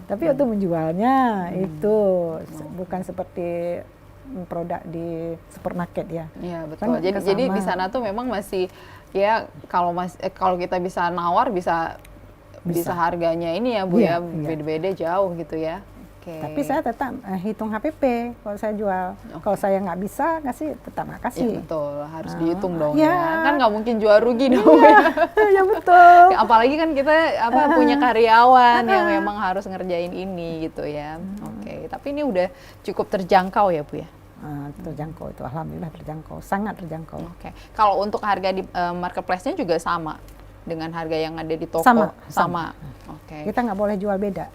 Tapi untuk menjualnya itu bukan seperti produk di supermarket ya. Iya betul. Kan jadi di sana tuh memang masih ya kalau kita bisa nawar bisa harganya ini ya Bu ya, beda-beda jauh gitu ya. Tapi saya tetap hitung HPP kalau saya jual. Kalau saya nggak bisa kasih, tetap nggak kasih. Ya, betul, harus dihitung dong ya. Kan nggak mungkin jual rugi dong. Ya betul. Apalagi kan kita punya karyawan yang memang harus ngerjain ini gitu ya. Oke, tapi ini udah cukup terjangkau ya Bu ya. terjangkau itu, alhamdulillah terjangkau, sangat terjangkau. Oke. Kalau untuk harga di marketplace-nya juga sama dengan harga yang ada di toko? Sama. Oke. Kita nggak boleh jual beda.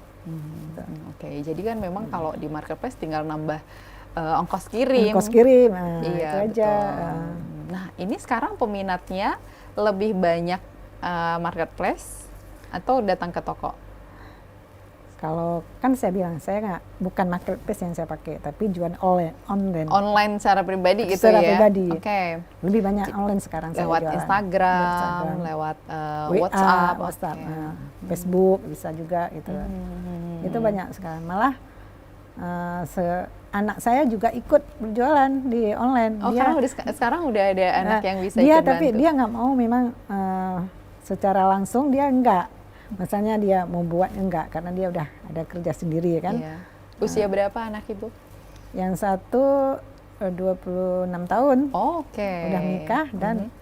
Oke, jadi kan memang kalau di marketplace tinggal nambah ongkos kirim. Ongkos kirim, Iya, itu aja. betul. Nah, ini sekarang peminatnya lebih banyak marketplace atau datang ke toko? Kalau kan saya bilang saya bukan marketplace yang saya pakai, tapi jual online. Online secara pribadi gitu Secara ya? pribadi. Oke. Lebih banyak online sekarang saya Lewat jualan. Instagram, lewat WA, WhatsApp. oke. Facebook bisa juga gitu. Itu banyak sekarang. Malah anak saya juga ikut berjualan di online. Oh, sekarang udah ada anak yang bisa dia, ikut tapi bantu. dia nggak mau memang secara langsung dia enggak. Misalnya dia mau buat enggak, karena dia udah ada kerja sendiri kan. Iya. Usia berapa anak ibu? Yang satu 26 tahun, Oke. udah menikah dan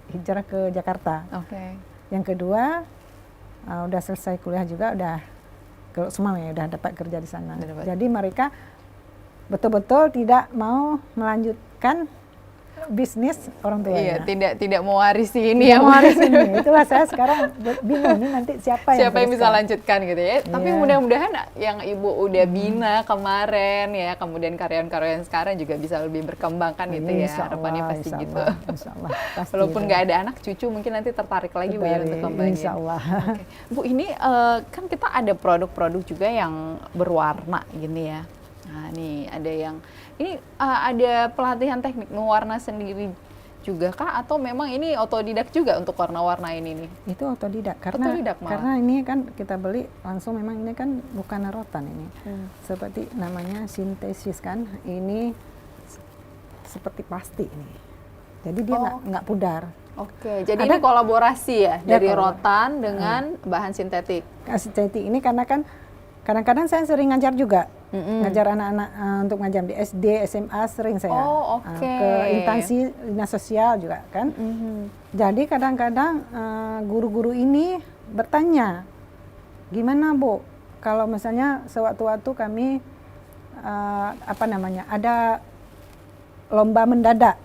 hijrah ke Jakarta. Oke. Yang kedua udah selesai kuliah juga, semua ya udah dapat kerja di sana. Jadi mereka betul-betul tidak mau melanjutkan bisnis orang tuanya. Iya, tidak mewarisi ini Tidak mewarisi ini. Itulah saya sekarang bingung nih nanti siapa yang bisa lanjutkan gitu ya. Tapi mudah-mudahan yang ibu udah bina kemarin ya, kemudian karyawan-karyawan sekarang juga bisa lebih berkembang kan gitu ya. Harapannya pasti gitu. Insyaallah. Walaupun nggak ada anak, cucu mungkin nanti tertarik lagi Bu ya untuk kembangin. Insyaallah. Oke. Bu, ini kan kita ada produk-produk juga yang berwarna gini ya. Nah, nih ada yang ini ada pelatihan teknik mewarna sendiri juga kah, atau memang ini otodidak juga untuk warna-warna ini nih? Itu otodidak karena ini kan kita beli langsung, memang ini kan bukan rotan ini. Seperti namanya sintesis kan. Ini seperti plastik ini. Jadi dia nggak pudar. Oke, jadi ini kolaborasi ya dari rotan dengan bahan sintetik. Sintetik ini karena kan kadang-kadang saya sering ngajar juga. Ngajar anak-anak untuk ngajar di SD, SMA sering saya. Ke instansi dinas sosial juga kan. Jadi kadang-kadang guru-guru ini bertanya, gimana Bu, kalau misalnya sewaktu-waktu kami ada lomba mendadak,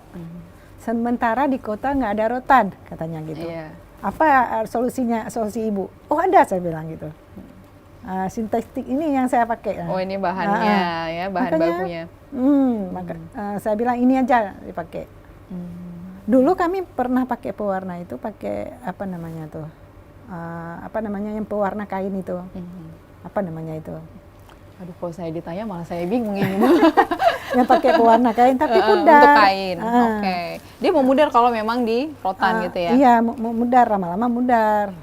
sementara di kota nggak ada rotan, katanya gitu. Apa solusi Ibu? Oh ada, saya bilang gitu. Sintetik ini yang saya pakai. Oh, ini bahannya ya, bahan bakunya. Saya bilang ini aja dipakai. Dulu kami pernah pakai pewarna itu, pakai yang pewarna kain itu. Apa namanya itu? Aduh, kalau saya ditanya malah saya bingung ini. Yang pakai pewarna kain tapi pudar. Untuk kain. Oke. Dia memudar kalau memang di rotan gitu ya. Iya, mudar, lama-lama mudar.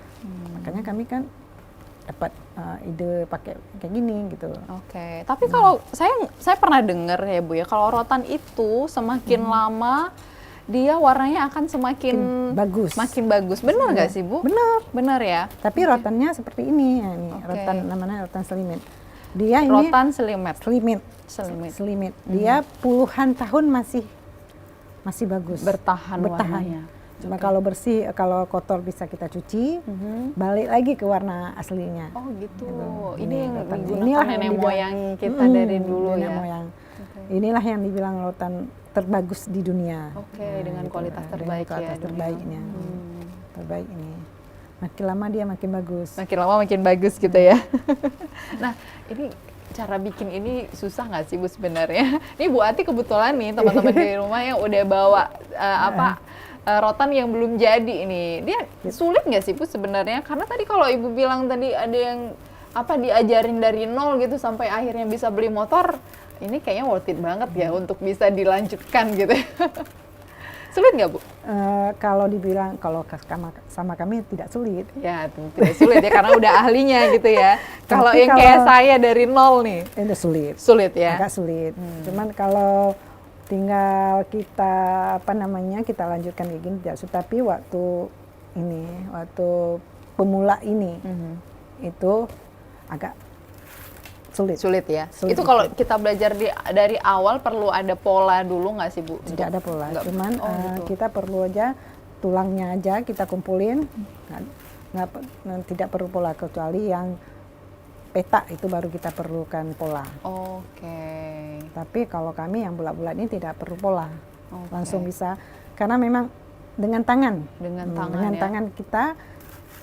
Makanya kami kan dapat ide pakai kayak gini gitu. Oke. Tapi kalau saya pernah dengar ya Bu ya, kalau rotan itu semakin lama dia warnanya akan semakin bagus. Makin bagus. Benar nggak sih Bu? Benar ya. Tapi rotannya seperti ini ya, ini rotan namanya rotan selimit. Dia ini rotan selimit. Selimit. Dia puluhan tahun masih bagus. Bertahan. Warnanya. Cuma kalau bersih, kalau kotor bisa kita cuci, balik lagi ke warna aslinya. Oh gitu. Gitu. Ini yang digunakan nenek moyang kita dari dulu ya. Moyang. Inilah yang dibilang rotan terbagus di dunia. Dengan kualitas terbaik ya. Kualitas terbaiknya. Terbaik ini. Makin lama dia makin bagus. Makin lama makin bagus gitu ya. Nah, ini cara bikin ini susah nggak sih Bu sebenarnya? Ini Bu Ati kebetulan nih teman-teman di rumah yang udah bawa rotan yang belum jadi ini. Dia sulit nggak sih Bu sebenarnya? Karena tadi kalau Ibu bilang tadi ada yang diajarin dari nol gitu sampai akhirnya bisa beli motor. Ini kayaknya worth it banget ya untuk bisa dilanjutkan gitu. Sulit nggak Bu? Kalau dibilang kalau sama kami tidak sulit. Ya tidak sulit ya karena udah ahlinya gitu ya. Kalau yang kayak saya dari nol nih. Itu sulit. Sulit ya. Agak sulit. Cuman kalau tinggal kita kita lanjutkan kayak gini tidak sulit. Tapi waktu pemula ini itu agak sulit ya. Itu kalau kita belajar dari awal perlu ada pola dulu nggak sih Bu? Tidak ada pola, cuman kita perlu aja tulangnya aja kita kumpulin, tidak perlu pola kecuali yang peta itu baru kita perlukan pola. Oke. Tapi kalau kami yang bulat-bulat ini tidak perlu pola, Oke. langsung bisa karena memang dengan tangan. Dengan tangan dengan ya. tangan kita.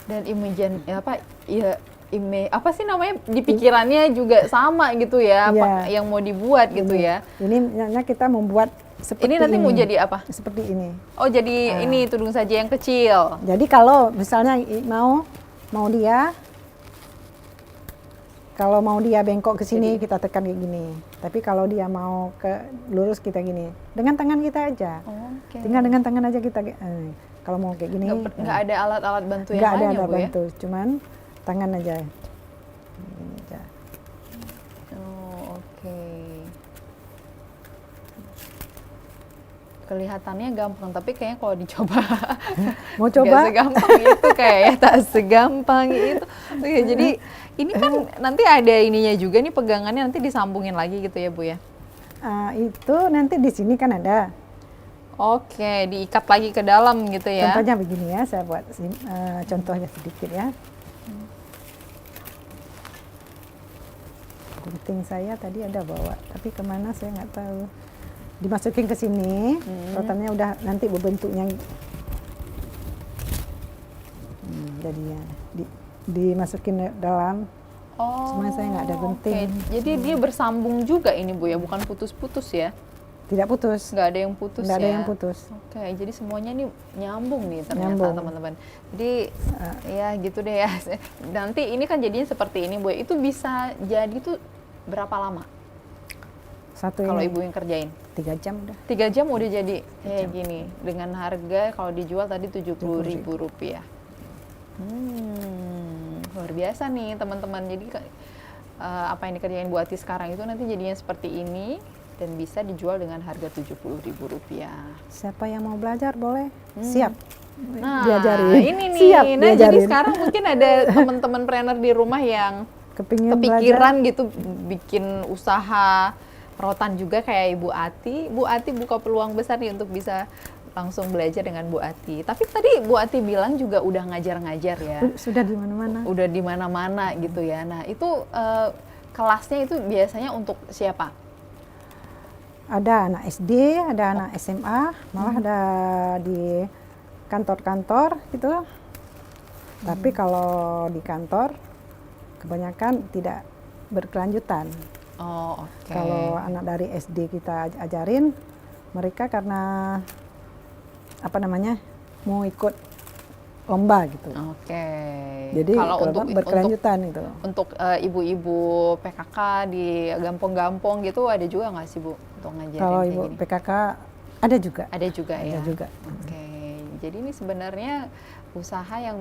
Dan apa sih namanya, di pikirannya juga sama gitu ya, apa Iya. yang mau dibuat gitu ya. Ini hanya kita membuat seperti Ini nanti mau jadi apa? Seperti ini. Oh, jadi ini tudung saja yang kecil. Jadi kalau misalnya mau dia, kalau mau dia bengkok ke sini kita tekan kayak gini. Tapi kalau dia mau ke lurus kita gini. Dengan tangan kita aja. Oke. Tinggal dengan tangan aja kita. Kalau mau kayak gini. Nggak ada alat-alat bantu yang Nggak ada lain ya, Bu, ya? bantu, cuman tangan aja. Gini aja. Oh, oke. Kelihatannya gampang, tapi kayaknya kalau dicoba Mau nggak coba? segampang itu, kayaknya tak segampang itu. Oke, jadi ini kan nanti ada ininya juga nih, pegangannya nanti disambungin lagi gitu ya, Bu ya? Itu nanti di sini kan ada. Oke, diikat lagi ke dalam gitu ya? Contohnya begini ya, saya buat contohnya sedikit ya. Gunting saya tadi ada bawa, tapi kemana saya nggak tahu. Dimasukin ke sini, rotannya udah nanti berbentuknya. Jadinya dimasukin dalam. Oh, Cuma saya nggak ada gunting. oke. Jadi dia bersambung juga ini, Bu ya, bukan putus-putus ya? Tidak putus. Nggak ada yang putus Nggak ya? ada yang putus. Oke, jadi semuanya nih nyambung nih ternyata, Nyambung. teman-teman. Jadi ya gitu deh ya. Nanti ini kan jadinya seperti ini, Bu. Itu bisa jadi tuh berapa lama Satu kalau ini Ibu yang kerjain? 3 jam udah. 3 jam udah jadi kayak gini. Dengan harga kalau dijual tadi Rp70.000. Luar biasa nih, teman-teman. Jadi apa yang dikerjain Bu Ati sekarang itu nanti jadinya seperti ini dan bisa dijual dengan harga Rp70.000. Siapa yang mau belajar boleh, siap. Nah, diajarin. ini nih. Siap Nah, jadi diajarin. sekarang mungkin ada teman-teman trainer di rumah yang kepikiran gitu bikin usaha rotan juga kayak Ibu Ati. Bu Ati buka peluang besar nih untuk bisa langsung belajar dengan Bu Ati. Tapi tadi Bu Ati bilang juga udah ngajar-ngajar ya. Sudah di mana-mana. Udah di mana-mana gitu ya. Nah, itu kelasnya itu biasanya untuk siapa? Ada anak SD, ada anak SMA, malah ada di kantor-kantor gitu. Tapi kalau di kantor kebanyakan tidak berkelanjutan. Oh, oke. Kalau anak dari SD kita ajarin, mereka karena mau ikut lomba gitu. Oke. Jadi kalau untuk berkelanjutan itu. Untuk ibu-ibu PKK di gampong-gampong gitu ada juga nggak sih, Bu, untuk ngajarin Kalau kayak ibu gini? PKK ada juga. Ada juga Ada ya. juga. Oke. Jadi ini sebenarnya usaha yang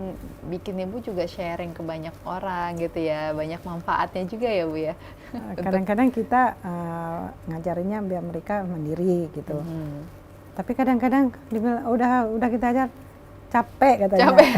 bikin Ibu juga sharing ke banyak orang gitu ya, banyak manfaatnya juga ya, Bu ya. Kadang-kadang kita ngajarinnya biar mereka mandiri gitu. Tapi kadang-kadang dibilang udah kita ajar capek katanya. Capek.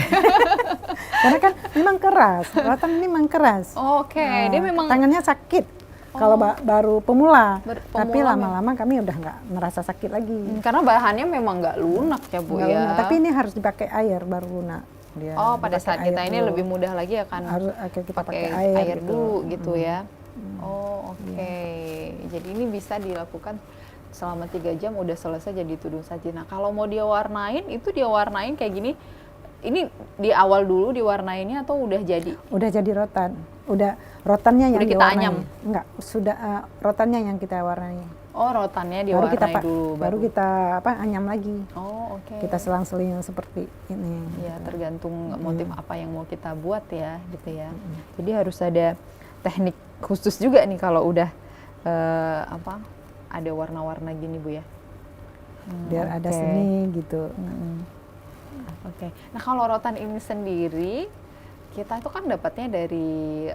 Karena kan memang keras, rotan ini memang keras. Oke, dia memang tangannya sakit kalau baru pemula. Tapi pemula lama-lama kami udah nggak merasa sakit lagi. karena bahannya memang nggak lunak ya, Bu Nggak ya. lunak. Tapi ini harus dipakai air baru lunak. Dia Oh, pada dipakai saat air kita ini dulu. lebih mudah lagi akan Harus kita pakai pakai air gitu. dulu gitu ya. Oh, oke. Jadi ini bisa dilakukan selama 3 jam udah selesai jadi tudung saji. Nah, kalau mau dia warnain, itu dia warnain kayak gini. Ini di awal dulu diwarnainnya atau udah jadi? Udah jadi rotan. Udah rotannya yang Udah kita diwarnai. anyam? Enggak, sudah rotannya yang kita warnai. Oh, rotannya Baru kita diwarnai dulu. baru kita anyam lagi. Oh, oke. Kita selang-seling seperti ini. Ya, tergantung motif apa yang mau kita buat ya, gitu ya. Jadi harus ada teknik khusus juga nih kalau udah ada warna-warna gini, Bu ya. Biar ada oke. seni gitu. Oke. Nah, kalau rotan ini sendiri kita itu kan dapatnya dari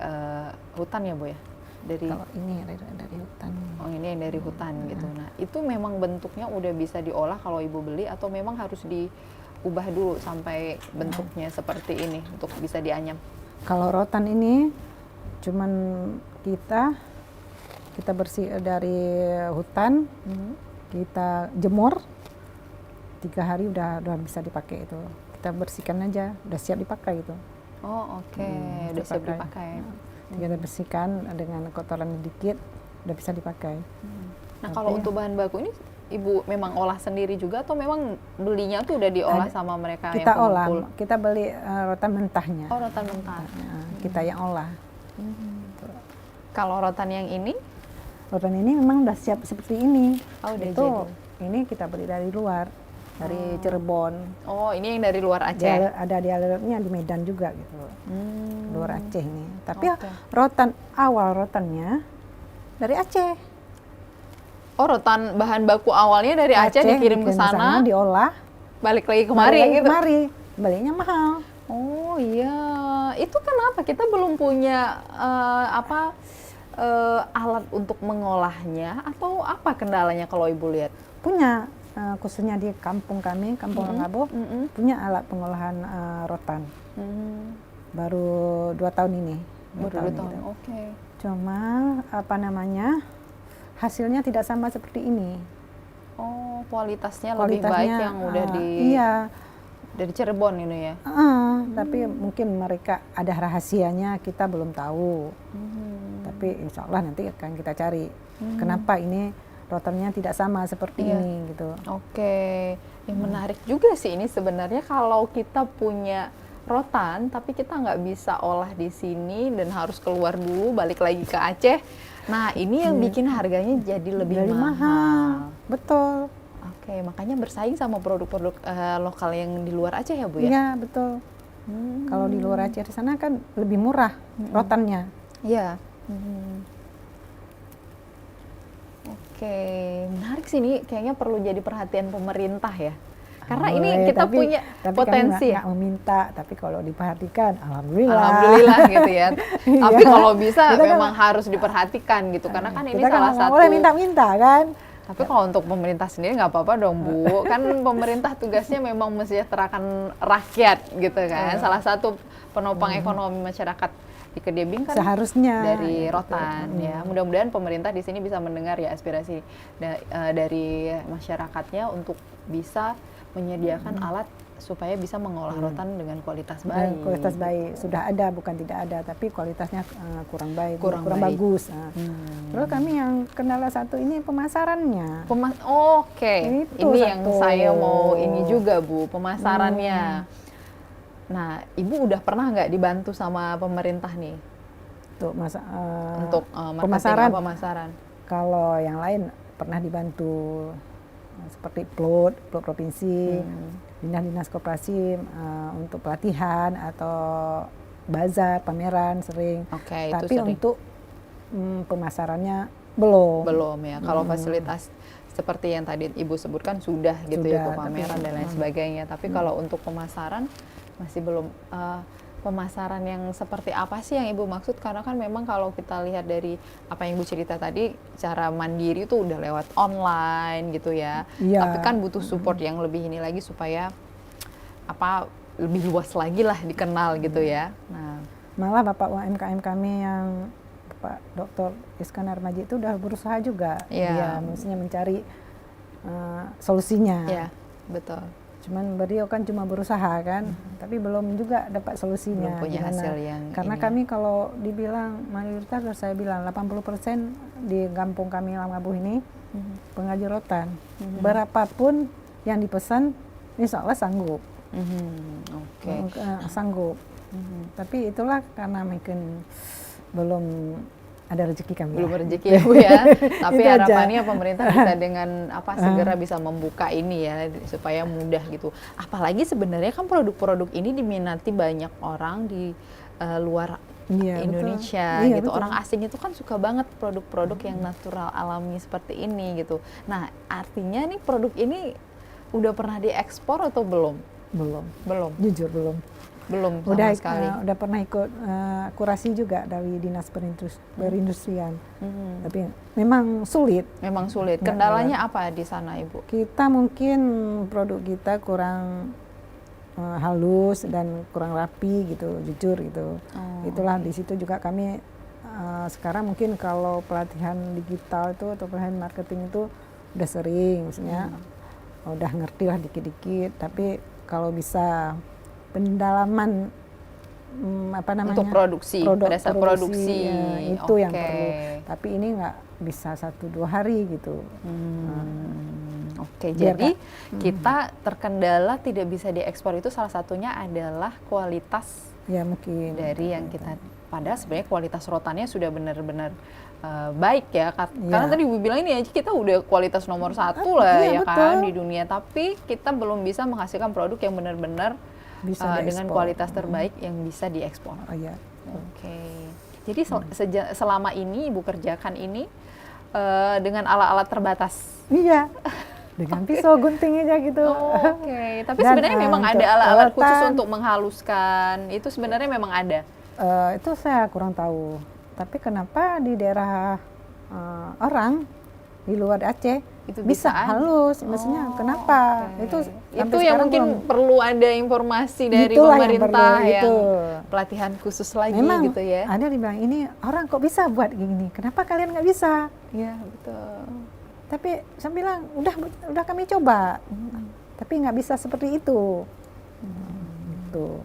hutan ya, Bu ya? Dari Kalau ini dari hutan. Oh, ini yang dari hutan gitu. Nah, itu memang bentuknya udah bisa diolah kalau Ibu beli atau memang harus diubah dulu sampai bentuknya seperti ini untuk bisa dianyam? Kalau rotan ini cuman kita bersih dari hutan, kita jemur 3 hari udah bisa dipakai itu. Kita bersihkan aja, udah siap dipakai itu. Oh, oke. Udah siap dipakai. Kita bersihkan dengan kotoran sedikit, udah bisa dipakai. Nah, kalau untuk bahan baku ini Ibu memang olah sendiri juga atau memang belinya tuh udah diolah sama mereka yang Kita olah, pengumpul? kita beli rotan mentahnya. Oh, rotan mentah. Kita yang olah. Kalau rotan yang ini? Rotan ini memang udah siap seperti ini. Oh, udah Itu jadi. ini kita beli dari luar, dari Cirebon. Oh, ini yang dari luar Aceh? Dia ada di alurnya di Medan juga gitu. Luar Aceh ini. Tapi Oke. rotan awal rotannya dari Aceh. Oh, rotan bahan baku awalnya dari Aceh dikirim ke sana, diolah, balik lagi kemari gitu. Kemari, belinya mahal. Oh iya, itu kenapa kita belum punya alat untuk mengolahnya atau apa kendalanya kalau Ibu lihat? Punya, khususnya di kampung kami, Kampung Langabuh, punya alat pengolahan rotan. Baru 2 tahun ini. Baru 2 tahun, oke. Cuma hasilnya tidak sama seperti ini. Oh, kualitasnya lebih baik yang udah dari Cirebon ini ya? Tapi mungkin mereka ada rahasianya, kita belum tahu. Tapi insya Allah nanti akan kita cari kenapa ini rotannya tidak sama seperti ini gitu. Oke, yang menarik juga sih ini sebenarnya kalau kita punya rotan tapi kita nggak bisa olah di sini dan harus keluar dulu balik lagi ke Aceh. Nah, ini yang bikin harganya jadi lebih mahal. Betul. Oke, makanya bersaing sama produk-produk lokal yang di luar Aceh ya, Bu ya? Iya, betul. Kalau di luar Aceh di sana kan lebih murah rotannya. Iya. Oke, menarik sih ini kayaknya perlu jadi perhatian pemerintah ya. Karena ini kita punya potensi. Nggak meminta, tapi kalau diperhatikan, alhamdulillah. Alhamdulillah gitu ya. Tapi kalau bisa kita memang harus diperhatikan gitu, karena kan ini salah satu. Boleh minta-minta kan. Tapi kalau untuk pemerintah sendiri nggak apa-apa dong Bu. Kan pemerintah tugasnya memang mensejahterakan rakyat gitu kan. Salah satu penopang ekonomi masyarakat di Kedebing kan seharusnya dari rotan ya. Mudah-mudahan pemerintah di sini bisa mendengar ya aspirasi dari masyarakatnya untuk bisa menyediakan alat supaya bisa mengolah rotan dengan kualitas baik. Kualitas baik sudah ada, bukan tidak ada, tapi kualitasnya kurang baik, kurang baik. bagus. Terus kami yang kendala satu ini pemasarannya. Oke. Ini yang saya mau ini juga Bu, pemasarannya. Nah, Ibu udah pernah nggak dibantu sama pemerintah nih untuk pemasaran? Kalau yang lain pernah dibantu seperti plot provinsi, dinas koperasi untuk pelatihan atau bazar, pameran sering. Oke, tapi itu sering. Untuk pemasarannya belum ya. Kalau fasilitas seperti yang tadi Ibu sebutkan sudah gitu ya, ke pameran dan lain sebagainya. Tapi kalau untuk pemasaran masih belum. Pemasaran yang seperti apa sih yang Ibu maksud? Karena kan memang kalau kita lihat dari apa yang Ibu cerita tadi, cara mandiri itu udah lewat online gitu ya. Tapi kan butuh support yang lebih ini lagi supaya lebih luas lagi lah dikenal gitu ya. Nah, malah Bapak UMKM kami yang Pak Dr. Iskandar Majid itu udah berusaha juga, dia maksudnya mencari solusinya. Iya, betul. Cuman beliau kan cuma berusaha kan, tapi belum juga dapat solusinya. Belum punya hasil yang karena kami kalau dibilang mayoritas, saya bilang 80% di kampung kami Langabuh ini pengrajin rotan. Berapapun yang dipesan, insya Allah sanggup. Sanggup. Tapi itulah karena mungkin belum ada rezeki kami. Belum rezeki ya Bu ya. Tapi harapannya pemerintah bisa dengan segera bisa membuka ini ya supaya mudah gitu. Apalagi sebenarnya kan produk-produk ini diminati banyak orang di luar Indonesia gitu. Betul. Orang asing itu kan suka banget produk-produk yang natural alami seperti ini gitu. Nah, artinya nih produk ini udah pernah diekspor atau belum? Belum. Jujur belum. Belum sama sekali. Udah pernah ikut kurasi juga dari dinas perindustrian. Tapi memang sulit. Kendalanya apa di sana Ibu? Kita mungkin produk kita kurang halus dan kurang rapi gitu, jujur gitu. Itulah di situ juga kami sekarang mungkin kalau pelatihan digital itu atau pelatihan marketing itu udah sering, maksudnya udah ngerti lah dikit-dikit. Tapi kalau bisa pendalaman apa namanya? Untuk produksi, pada saat produksi. Ya, itu yang Oke. perlu. Tapi ini nggak bisa 1-2 hari gitu. Oke, Biar jadi kita terkendala tidak bisa diekspor itu salah satunya adalah kualitas Ya mungkin. dari yang kita, padahal sebenarnya kualitas rotannya sudah benar-benar baik ya, karena tadi Ibu bilang ini aja kita udah kualitas nomor 1 lah iya, ya kan betul. di dunia, tapi kita belum bisa menghasilkan produk yang benar-benar Bisa dengan diekspor. kualitas terbaik yang bisa diekspor. Oh iya. Oke, jadi selama ini Ibu kerjakan ini dengan alat-alat terbatas. Iya. Dengan pisau gunting aja gitu. Oke, tapi Dan, sebenarnya memang untuk ada alat-alat khusus rotan, untuk menghaluskan. Itu sebenarnya memang ada. Itu saya kurang tahu. Tapi kenapa di daerah orang di luar Aceh Itu bisa bisa halus? Maksudnya kenapa? Oke. Itu Itu sampai yang sekarang mungkin belum. perlu ada informasi dari Itulah yang pemerintah perlu, yang itu. pelatihan khusus lagi Memang gitu ya. ada yang bilang ini orang kok bisa buat gini? Kenapa kalian nggak bisa? Iya, betul. Tapi saya bilang udah kami coba, tapi nggak bisa seperti itu. Gitu.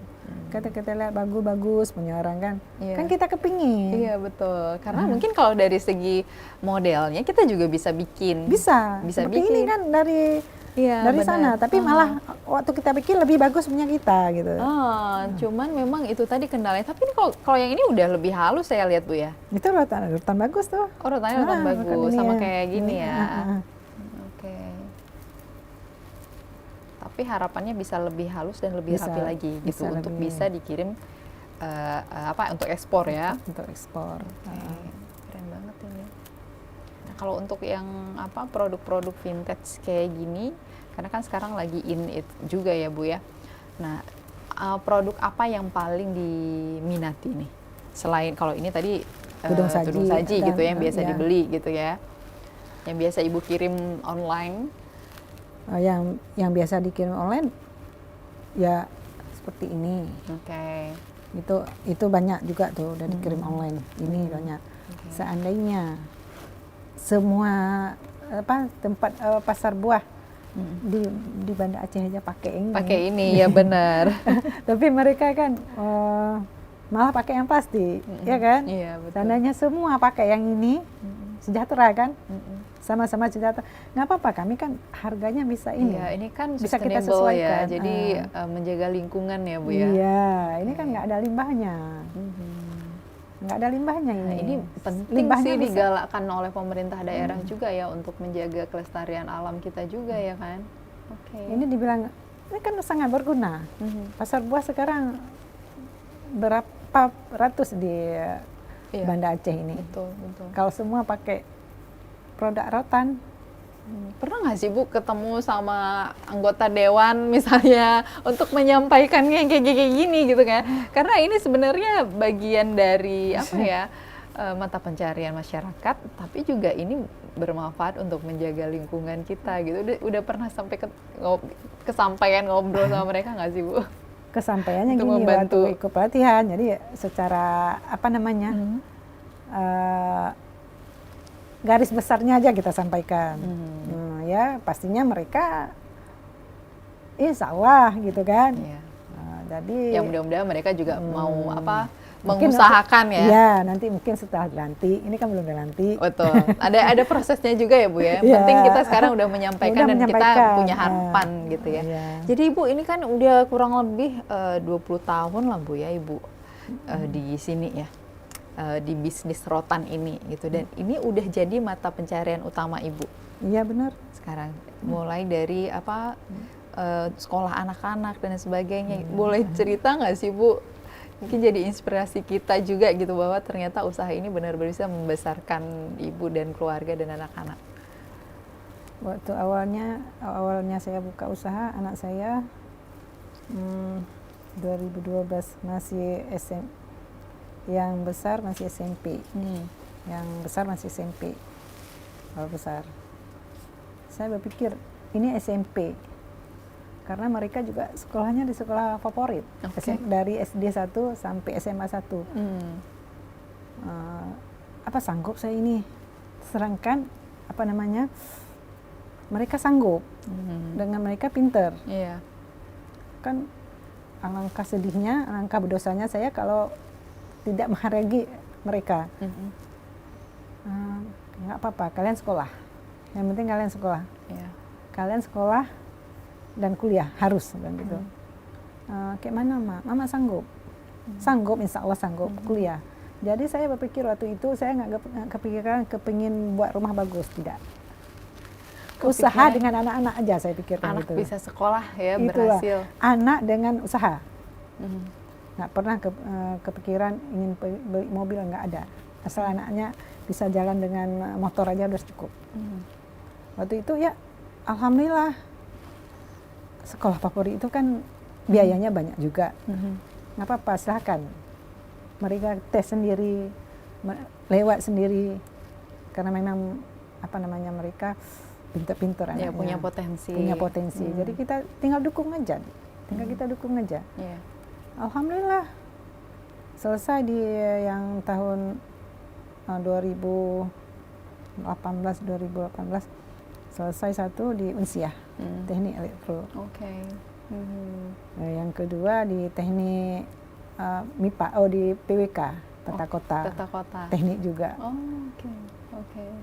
Kita lihat bagus punya orang kan, Iya. kan kita kepingin. Iya, betul. Karena mungkin kalau dari segi modelnya kita juga bisa bikin. Bisa Bisa seperti bikin. ini kan dari Iya, dari benar. sana, tapi malah waktu kita bikin lebih bagus punya kita gitu. Cuman memang itu tadi kendalanya. Tapi ini kalau yang ini udah lebih halus saya lihat Bu ya. Itu rotan bagus tuh. Oh, rotannya rotan Rotan bagus, ini sama ya. kayak gini Ini, ya. Oke. Tapi harapannya bisa lebih halus dan lebih Bisa, rapi lagi gitu bisa untuk lebih. bisa dikirim untuk ekspor ya. Untuk ekspor. Oke, keren banget ini. Nah, kalau untuk yang produk-produk vintage kayak gini, karena kan sekarang lagi in it juga ya Bu ya. Nah, produk apa yang paling diminati nih? Selain kalau ini tadi Tudung saji gitu yang dan, biasa ya. dibeli gitu ya. Yang biasa Ibu kirim online. Yang biasa dikirim online ya seperti ini. Oke. Itu banyak juga tuh udah dikirim online. Ini banyak. Seandainya semua tempat pasar buah di Banda Aceh aja pakai ini. Pakai ini ya benar. Tapi mereka kan malah pakai yang plastik, ya kan? Iya, betul. Seandainya semua pakai yang ini, sejahtera kan? Sama-sama sejahtera. Nggak apa-apa, kami kan harganya bisa ini. Iya, ini kan Bisa kita sustainable ya. sesuaikan. Jadi menjaga lingkungan ya Bu ya. Iya, ini kan nggak ada limbahnya. Nggak ada limbahnya ini. Nah, ini penting Limbahnya sih bisa. digalakkan oleh pemerintah daerah juga ya untuk menjaga kelestarian alam kita juga ya kan. Oke. Ini dibilang ini kan sangat berguna. Pasar buah sekarang berapa ratus di Iya. Banda Aceh ini. Betul, betul. Kalau semua pakai produk rotan, Pernah nggak sih Bu ketemu sama anggota dewan misalnya untuk menyampaikannya kayak gini gitu kan? Karena ini sebenarnya bagian dari apa ya mata pencarian masyarakat, tapi juga ini bermanfaat untuk menjaga lingkungan kita gitu. Udah pernah sampai kesampaian ngobrol sama mereka nggak sih Bu? kesampaiannya Untuk gini membantu. waktu ikut pelatihan. Jadi secara apa namanya garis besarnya aja kita sampaikan. Ya pastinya mereka insya Allah gitu kan. Iya. Jadi Ya mudah-mudahan mereka juga mau mungkin mengusahakan ya. Iya, nanti mungkin setelah dilantik. Ini kan belum dilantik. Betul. Ada prosesnya juga ya Bu ya. Iya. Penting kita sekarang udah menyampaikan Udah dan kita menyampaikan. punya harapan gitu ya. Iya. Jadi Ibu ini kan udah kurang lebih 20 tahun lah Bu ya Ibu di sini ya. Di bisnis rotan ini gitu, dan ini udah jadi mata pencarian utama Ibu Iya benar. sekarang. Mulai dari sekolah anak-anak dan sebagainya. Boleh cerita nggak sih Bu? Mungkin jadi inspirasi kita juga gitu bahwa ternyata usaha ini benar-benar bisa membesarkan Ibu dan keluarga dan anak-anak. Waktu awalnya saya buka usaha, anak saya 2012 masih yang besar masih SMP. Yang besar masih SMP. Kalau besar. Saya berpikir ini SMP. Karena mereka juga sekolahnya di sekolah favorit. Oke. Dari SD 1 sampai SMA 1. Apa sanggup saya ini? Sedangkan apa namanya? Mereka sanggup. Dengan mereka pinter. Iya. Kan alangkah sedihnya, alangkah berdosanya saya kalau tidak menghargai mereka. Nggak apa-apa, kalian sekolah. Yang penting kalian sekolah. Iya. Kalian sekolah dan kuliah harus dan gitu. Kayak mana Mama sanggup, sanggup, insya Allah sanggup kuliah. Jadi saya berpikir waktu itu saya nggak kepikiran kepingin buat rumah bagus, tidak. Usaha dengan anak-anak aja saya pikirkan Anak gitu. bisa sekolah ya, Itulah, berhasil. anak dengan usaha. Nggak pernah kepikiran ingin beli mobil, nggak ada. Asal anaknya bisa jalan dengan motor aja udah cukup. Waktu itu ya alhamdulillah sekolah favorit itu kan biayanya banyak juga. Nggak apa-apa, silahkan. Mereka tes sendiri, lewat sendiri. Karena memang mereka pintar-pintar anaknya. Ya, punya potensi. Punya potensi. Jadi kita tinggal dukung aja. Kita dukung aja. Yeah. Alhamdulillah selesai di yang tahun 2018 selesai satu di Unsiah, teknik elektro. Oke. Yang kedua di teknik MIPA, di PWK, tata kota. Tata kota. Teknik juga. Oke.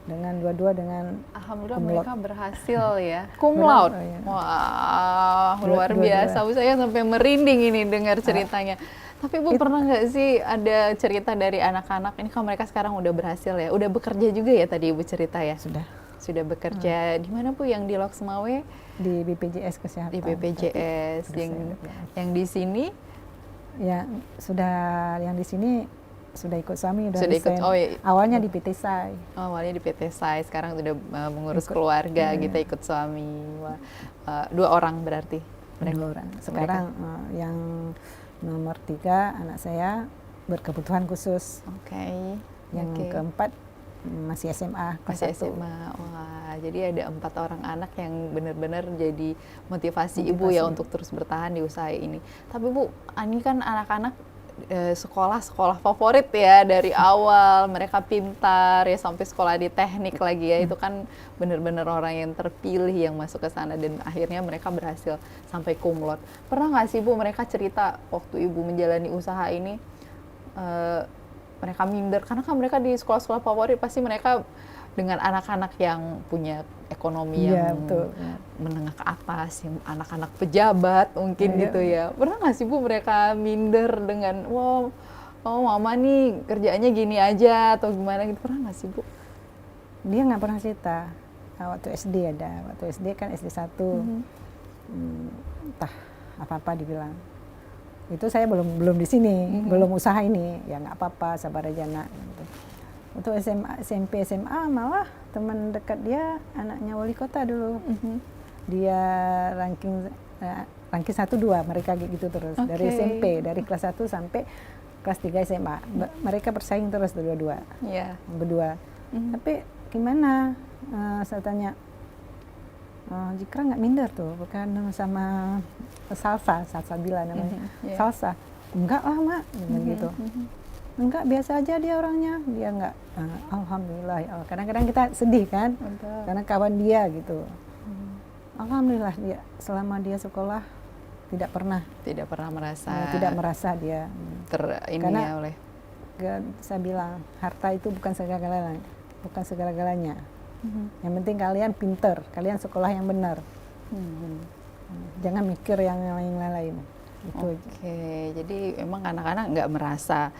Dengan dua-dua dengan Alhamdulillah cum laude. mereka berhasil ya. Cum laude. Oh, iya. Wah, luar Dua-dua. biasa. Saya sampai merinding ini dengar ceritanya. Tapi Bu pernah nggak sih ada cerita dari anak-anak, ini kan mereka sekarang udah berhasil ya, udah bekerja juga ya tadi Ibu cerita ya? Sudah bekerja. Di mana Bu, yang di Loksmawe? Di BPJS Kesehatan. Di BPJS. Yang di sini? Ya, yang di sini sudah ikut suami, sudah ikut. Awalnya di PT SAI. Awalnya di PT SAI, sekarang sudah mengurus keluarga, kita ikut suami. Dua orang berarti? Dua orang. Sekarang yang nomor 3 anak saya berkebutuhan khusus. Yang keempat masih SMA. Masih SMA. Wah, jadi ada 4 orang anak yang benar-benar jadi motivasi Ibu ya untuk terus bertahan di usaha ini. Tapi Bu, ini kan anak-anak sekolah favorit ya dari awal, mereka pintar ya sampai sekolah di teknik lagi ya, itu kan benar-benar orang yang terpilih yang masuk ke sana dan akhirnya mereka berhasil sampai cum laude. Pernah nggak sih Bu mereka cerita waktu Ibu menjalani usaha ini mereka minder karena kan mereka di sekolah-sekolah favorit pasti mereka dengan anak-anak yang punya ekonomi yang menengah ke atas, yang anak-anak pejabat mungkin gitu ya. Pernah nggak sih Bu mereka minder dengan, wow, mama nih kerjaannya gini aja atau gimana gitu, pernah nggak sih Bu? Dia nggak pernah cerita. Waktu SD ada, waktu SD kan SD 1, entah apa-apa dibilang. Itu saya belum di sini, belum usaha ini, ya nggak apa-apa, sabar aja nak. Gitu. Untuk SMA, SMP, SMA malah teman dekat dia anaknya wali kota dulu. Dia ranking 1-2, mereka gitu terus. Dari SMP, dari kelas 1 sampai kelas 3 SMA. Mereka bersaing terus berdua. Tapi gimana? Saya tanya, Jikra nggak minder tuh, bukan sama salsa bila namanya. Salsa. Enggak lah mak, gitu. Enggak, biasa aja dia orangnya, dia enggak. Alhamdulillah, kadang-kadang kita sedih kan, karena kawan dia gitu. Alhamdulillah dia selama dia sekolah tidak pernah merasa dia karena oleh. Saya bilang harta itu bukan segala-galanya. Yang penting kalian pinter, kalian sekolah yang benar. Jangan mikir yang lain-lain. Jadi memang anak-anak nggak merasa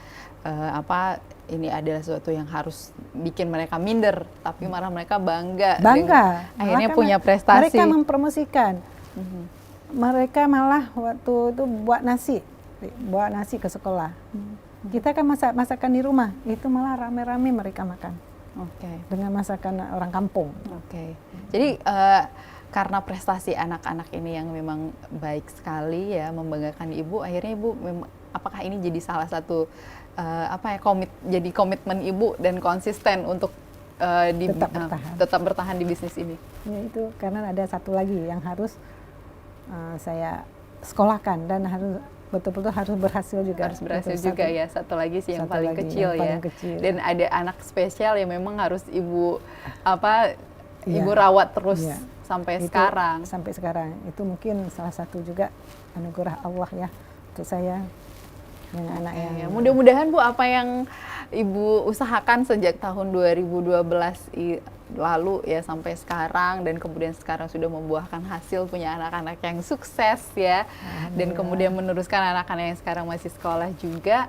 ini adalah sesuatu yang harus bikin mereka minder, tapi malah mereka bangga. Akhirnya punya prestasi. Mereka mempromosikan. Mereka malah waktu itu buat nasi ke sekolah. Kita kan masakan di rumah, itu malah rame-rame mereka makan. Dengan masakan orang kampung. Jadi karena prestasi anak-anak ini yang memang baik sekali ya, membanggakan Ibu, akhirnya Ibu apakah ini jadi salah satu jadi komitmen Ibu dan konsisten untuk tetap bertahan di bisnis ini? Ya itu karena ada satu lagi yang harus saya sekolahkan dan betul-betul harus berhasil juga. Harus berhasil juga ya. Satu lagi sih yang paling kecil ya. Dan ada anak spesial yang memang harus Ibu Ibu rawat terus sampai sekarang. Sampai sekarang itu mungkin salah satu juga anugerah Allah ya. untuk saya dengan anak yang mudah-mudahan Bu, apa yang Ibu usahakan sejak tahun 2012 lalu ya sampai sekarang, dan kemudian sekarang sudah membuahkan hasil, punya anak-anak yang sukses ya, dan kemudian meneruskan anak-anak yang sekarang masih sekolah juga.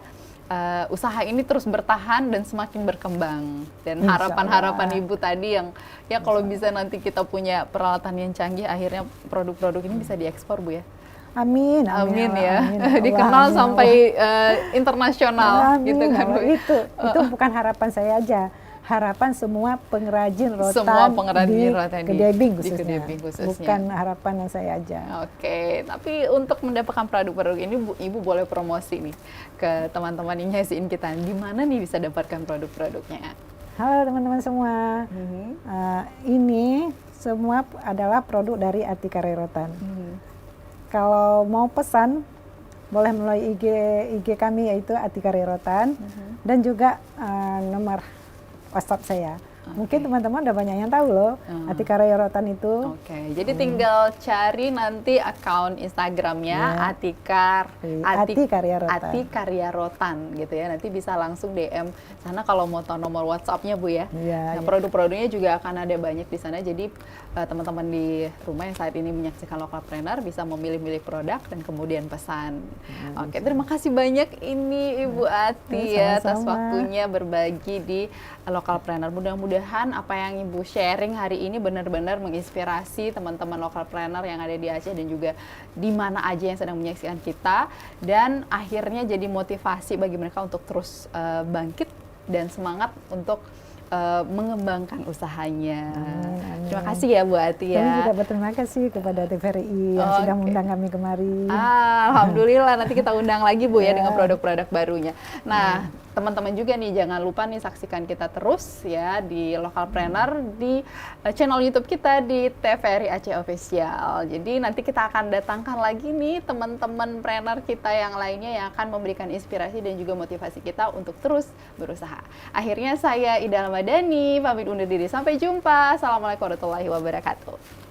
Usaha ini terus bertahan dan semakin berkembang, dan harapan-harapan Ibu tadi yang ya kalau bisa nanti kita punya peralatan yang canggih, akhirnya produk-produk ini bisa diekspor Bu ya. Amin, Amin ya, amin. dikenal Amin, sampai internasional amin, gitu kan Bu. Itu bukan harapan saya aja, harapan semua pengrajin rotan, Semua pengrajin rotan di Kedebing di khususnya. Kedebing khususnya. Bukan harapan yang saya aja. Oke, tapi untuk mendapatkan produk-produk ini Ibu boleh promosi nih ke teman-teman Inhyasiin kita. Di mana nih bisa dapatkan produk-produknya? Halo teman-teman semua, ini semua adalah produk dari Ati Karya Rotan. Kalau mau pesan, boleh melalui IG kami, yaitu Ati Karya Rotan, dan juga nomor WhatsApp saya. Mungkin teman-teman udah banyak yang tahu loh, Ati Karya Rotan itu. Oke, jadi tinggal cari nanti akun Instagramnya Ati Karya Rotan gitu ya. Nanti bisa langsung DM sana kalau mau tahu nomor WhatsApp-nya Bu ya. Nah, produk-produknya juga akan ada banyak di sana. Jadi teman-teman di rumah yang saat ini menyaksikan Lokalpreneur bisa memilih-milih produk dan kemudian pesan. Oke, terima kasih banyak ini Ibu Ati ya atas waktunya berbagi di Lokalpreneur. Mudah-mudahan apa yang Ibu sharing hari ini benar-benar menginspirasi teman-teman Lokalpreneur yang ada di Aceh dan juga di mana aja yang sedang menyaksikan kita, dan akhirnya jadi motivasi bagi mereka untuk terus bangkit dan semangat untuk mengembangkan usahanya. Terima kasih ya Bu Ati ya. Kami juga berterima kasih kepada TVRI yang sudah mengundang kami kemari. Alhamdulillah, nanti kita undang lagi Bu ya dengan produk-produk barunya. Nah, teman-teman juga nih jangan lupa nih saksikan kita terus ya di Lokalpreneur di channel YouTube kita di TVRI Aceh Official. Jadi nanti kita akan datangkan lagi nih teman-teman planner kita yang lainnya yang akan memberikan inspirasi dan juga motivasi kita untuk terus berusaha. Akhirnya saya Ida Ramadhani pamit undur diri, sampai jumpa. Assalamualaikum warahmatullahi wabarakatuh.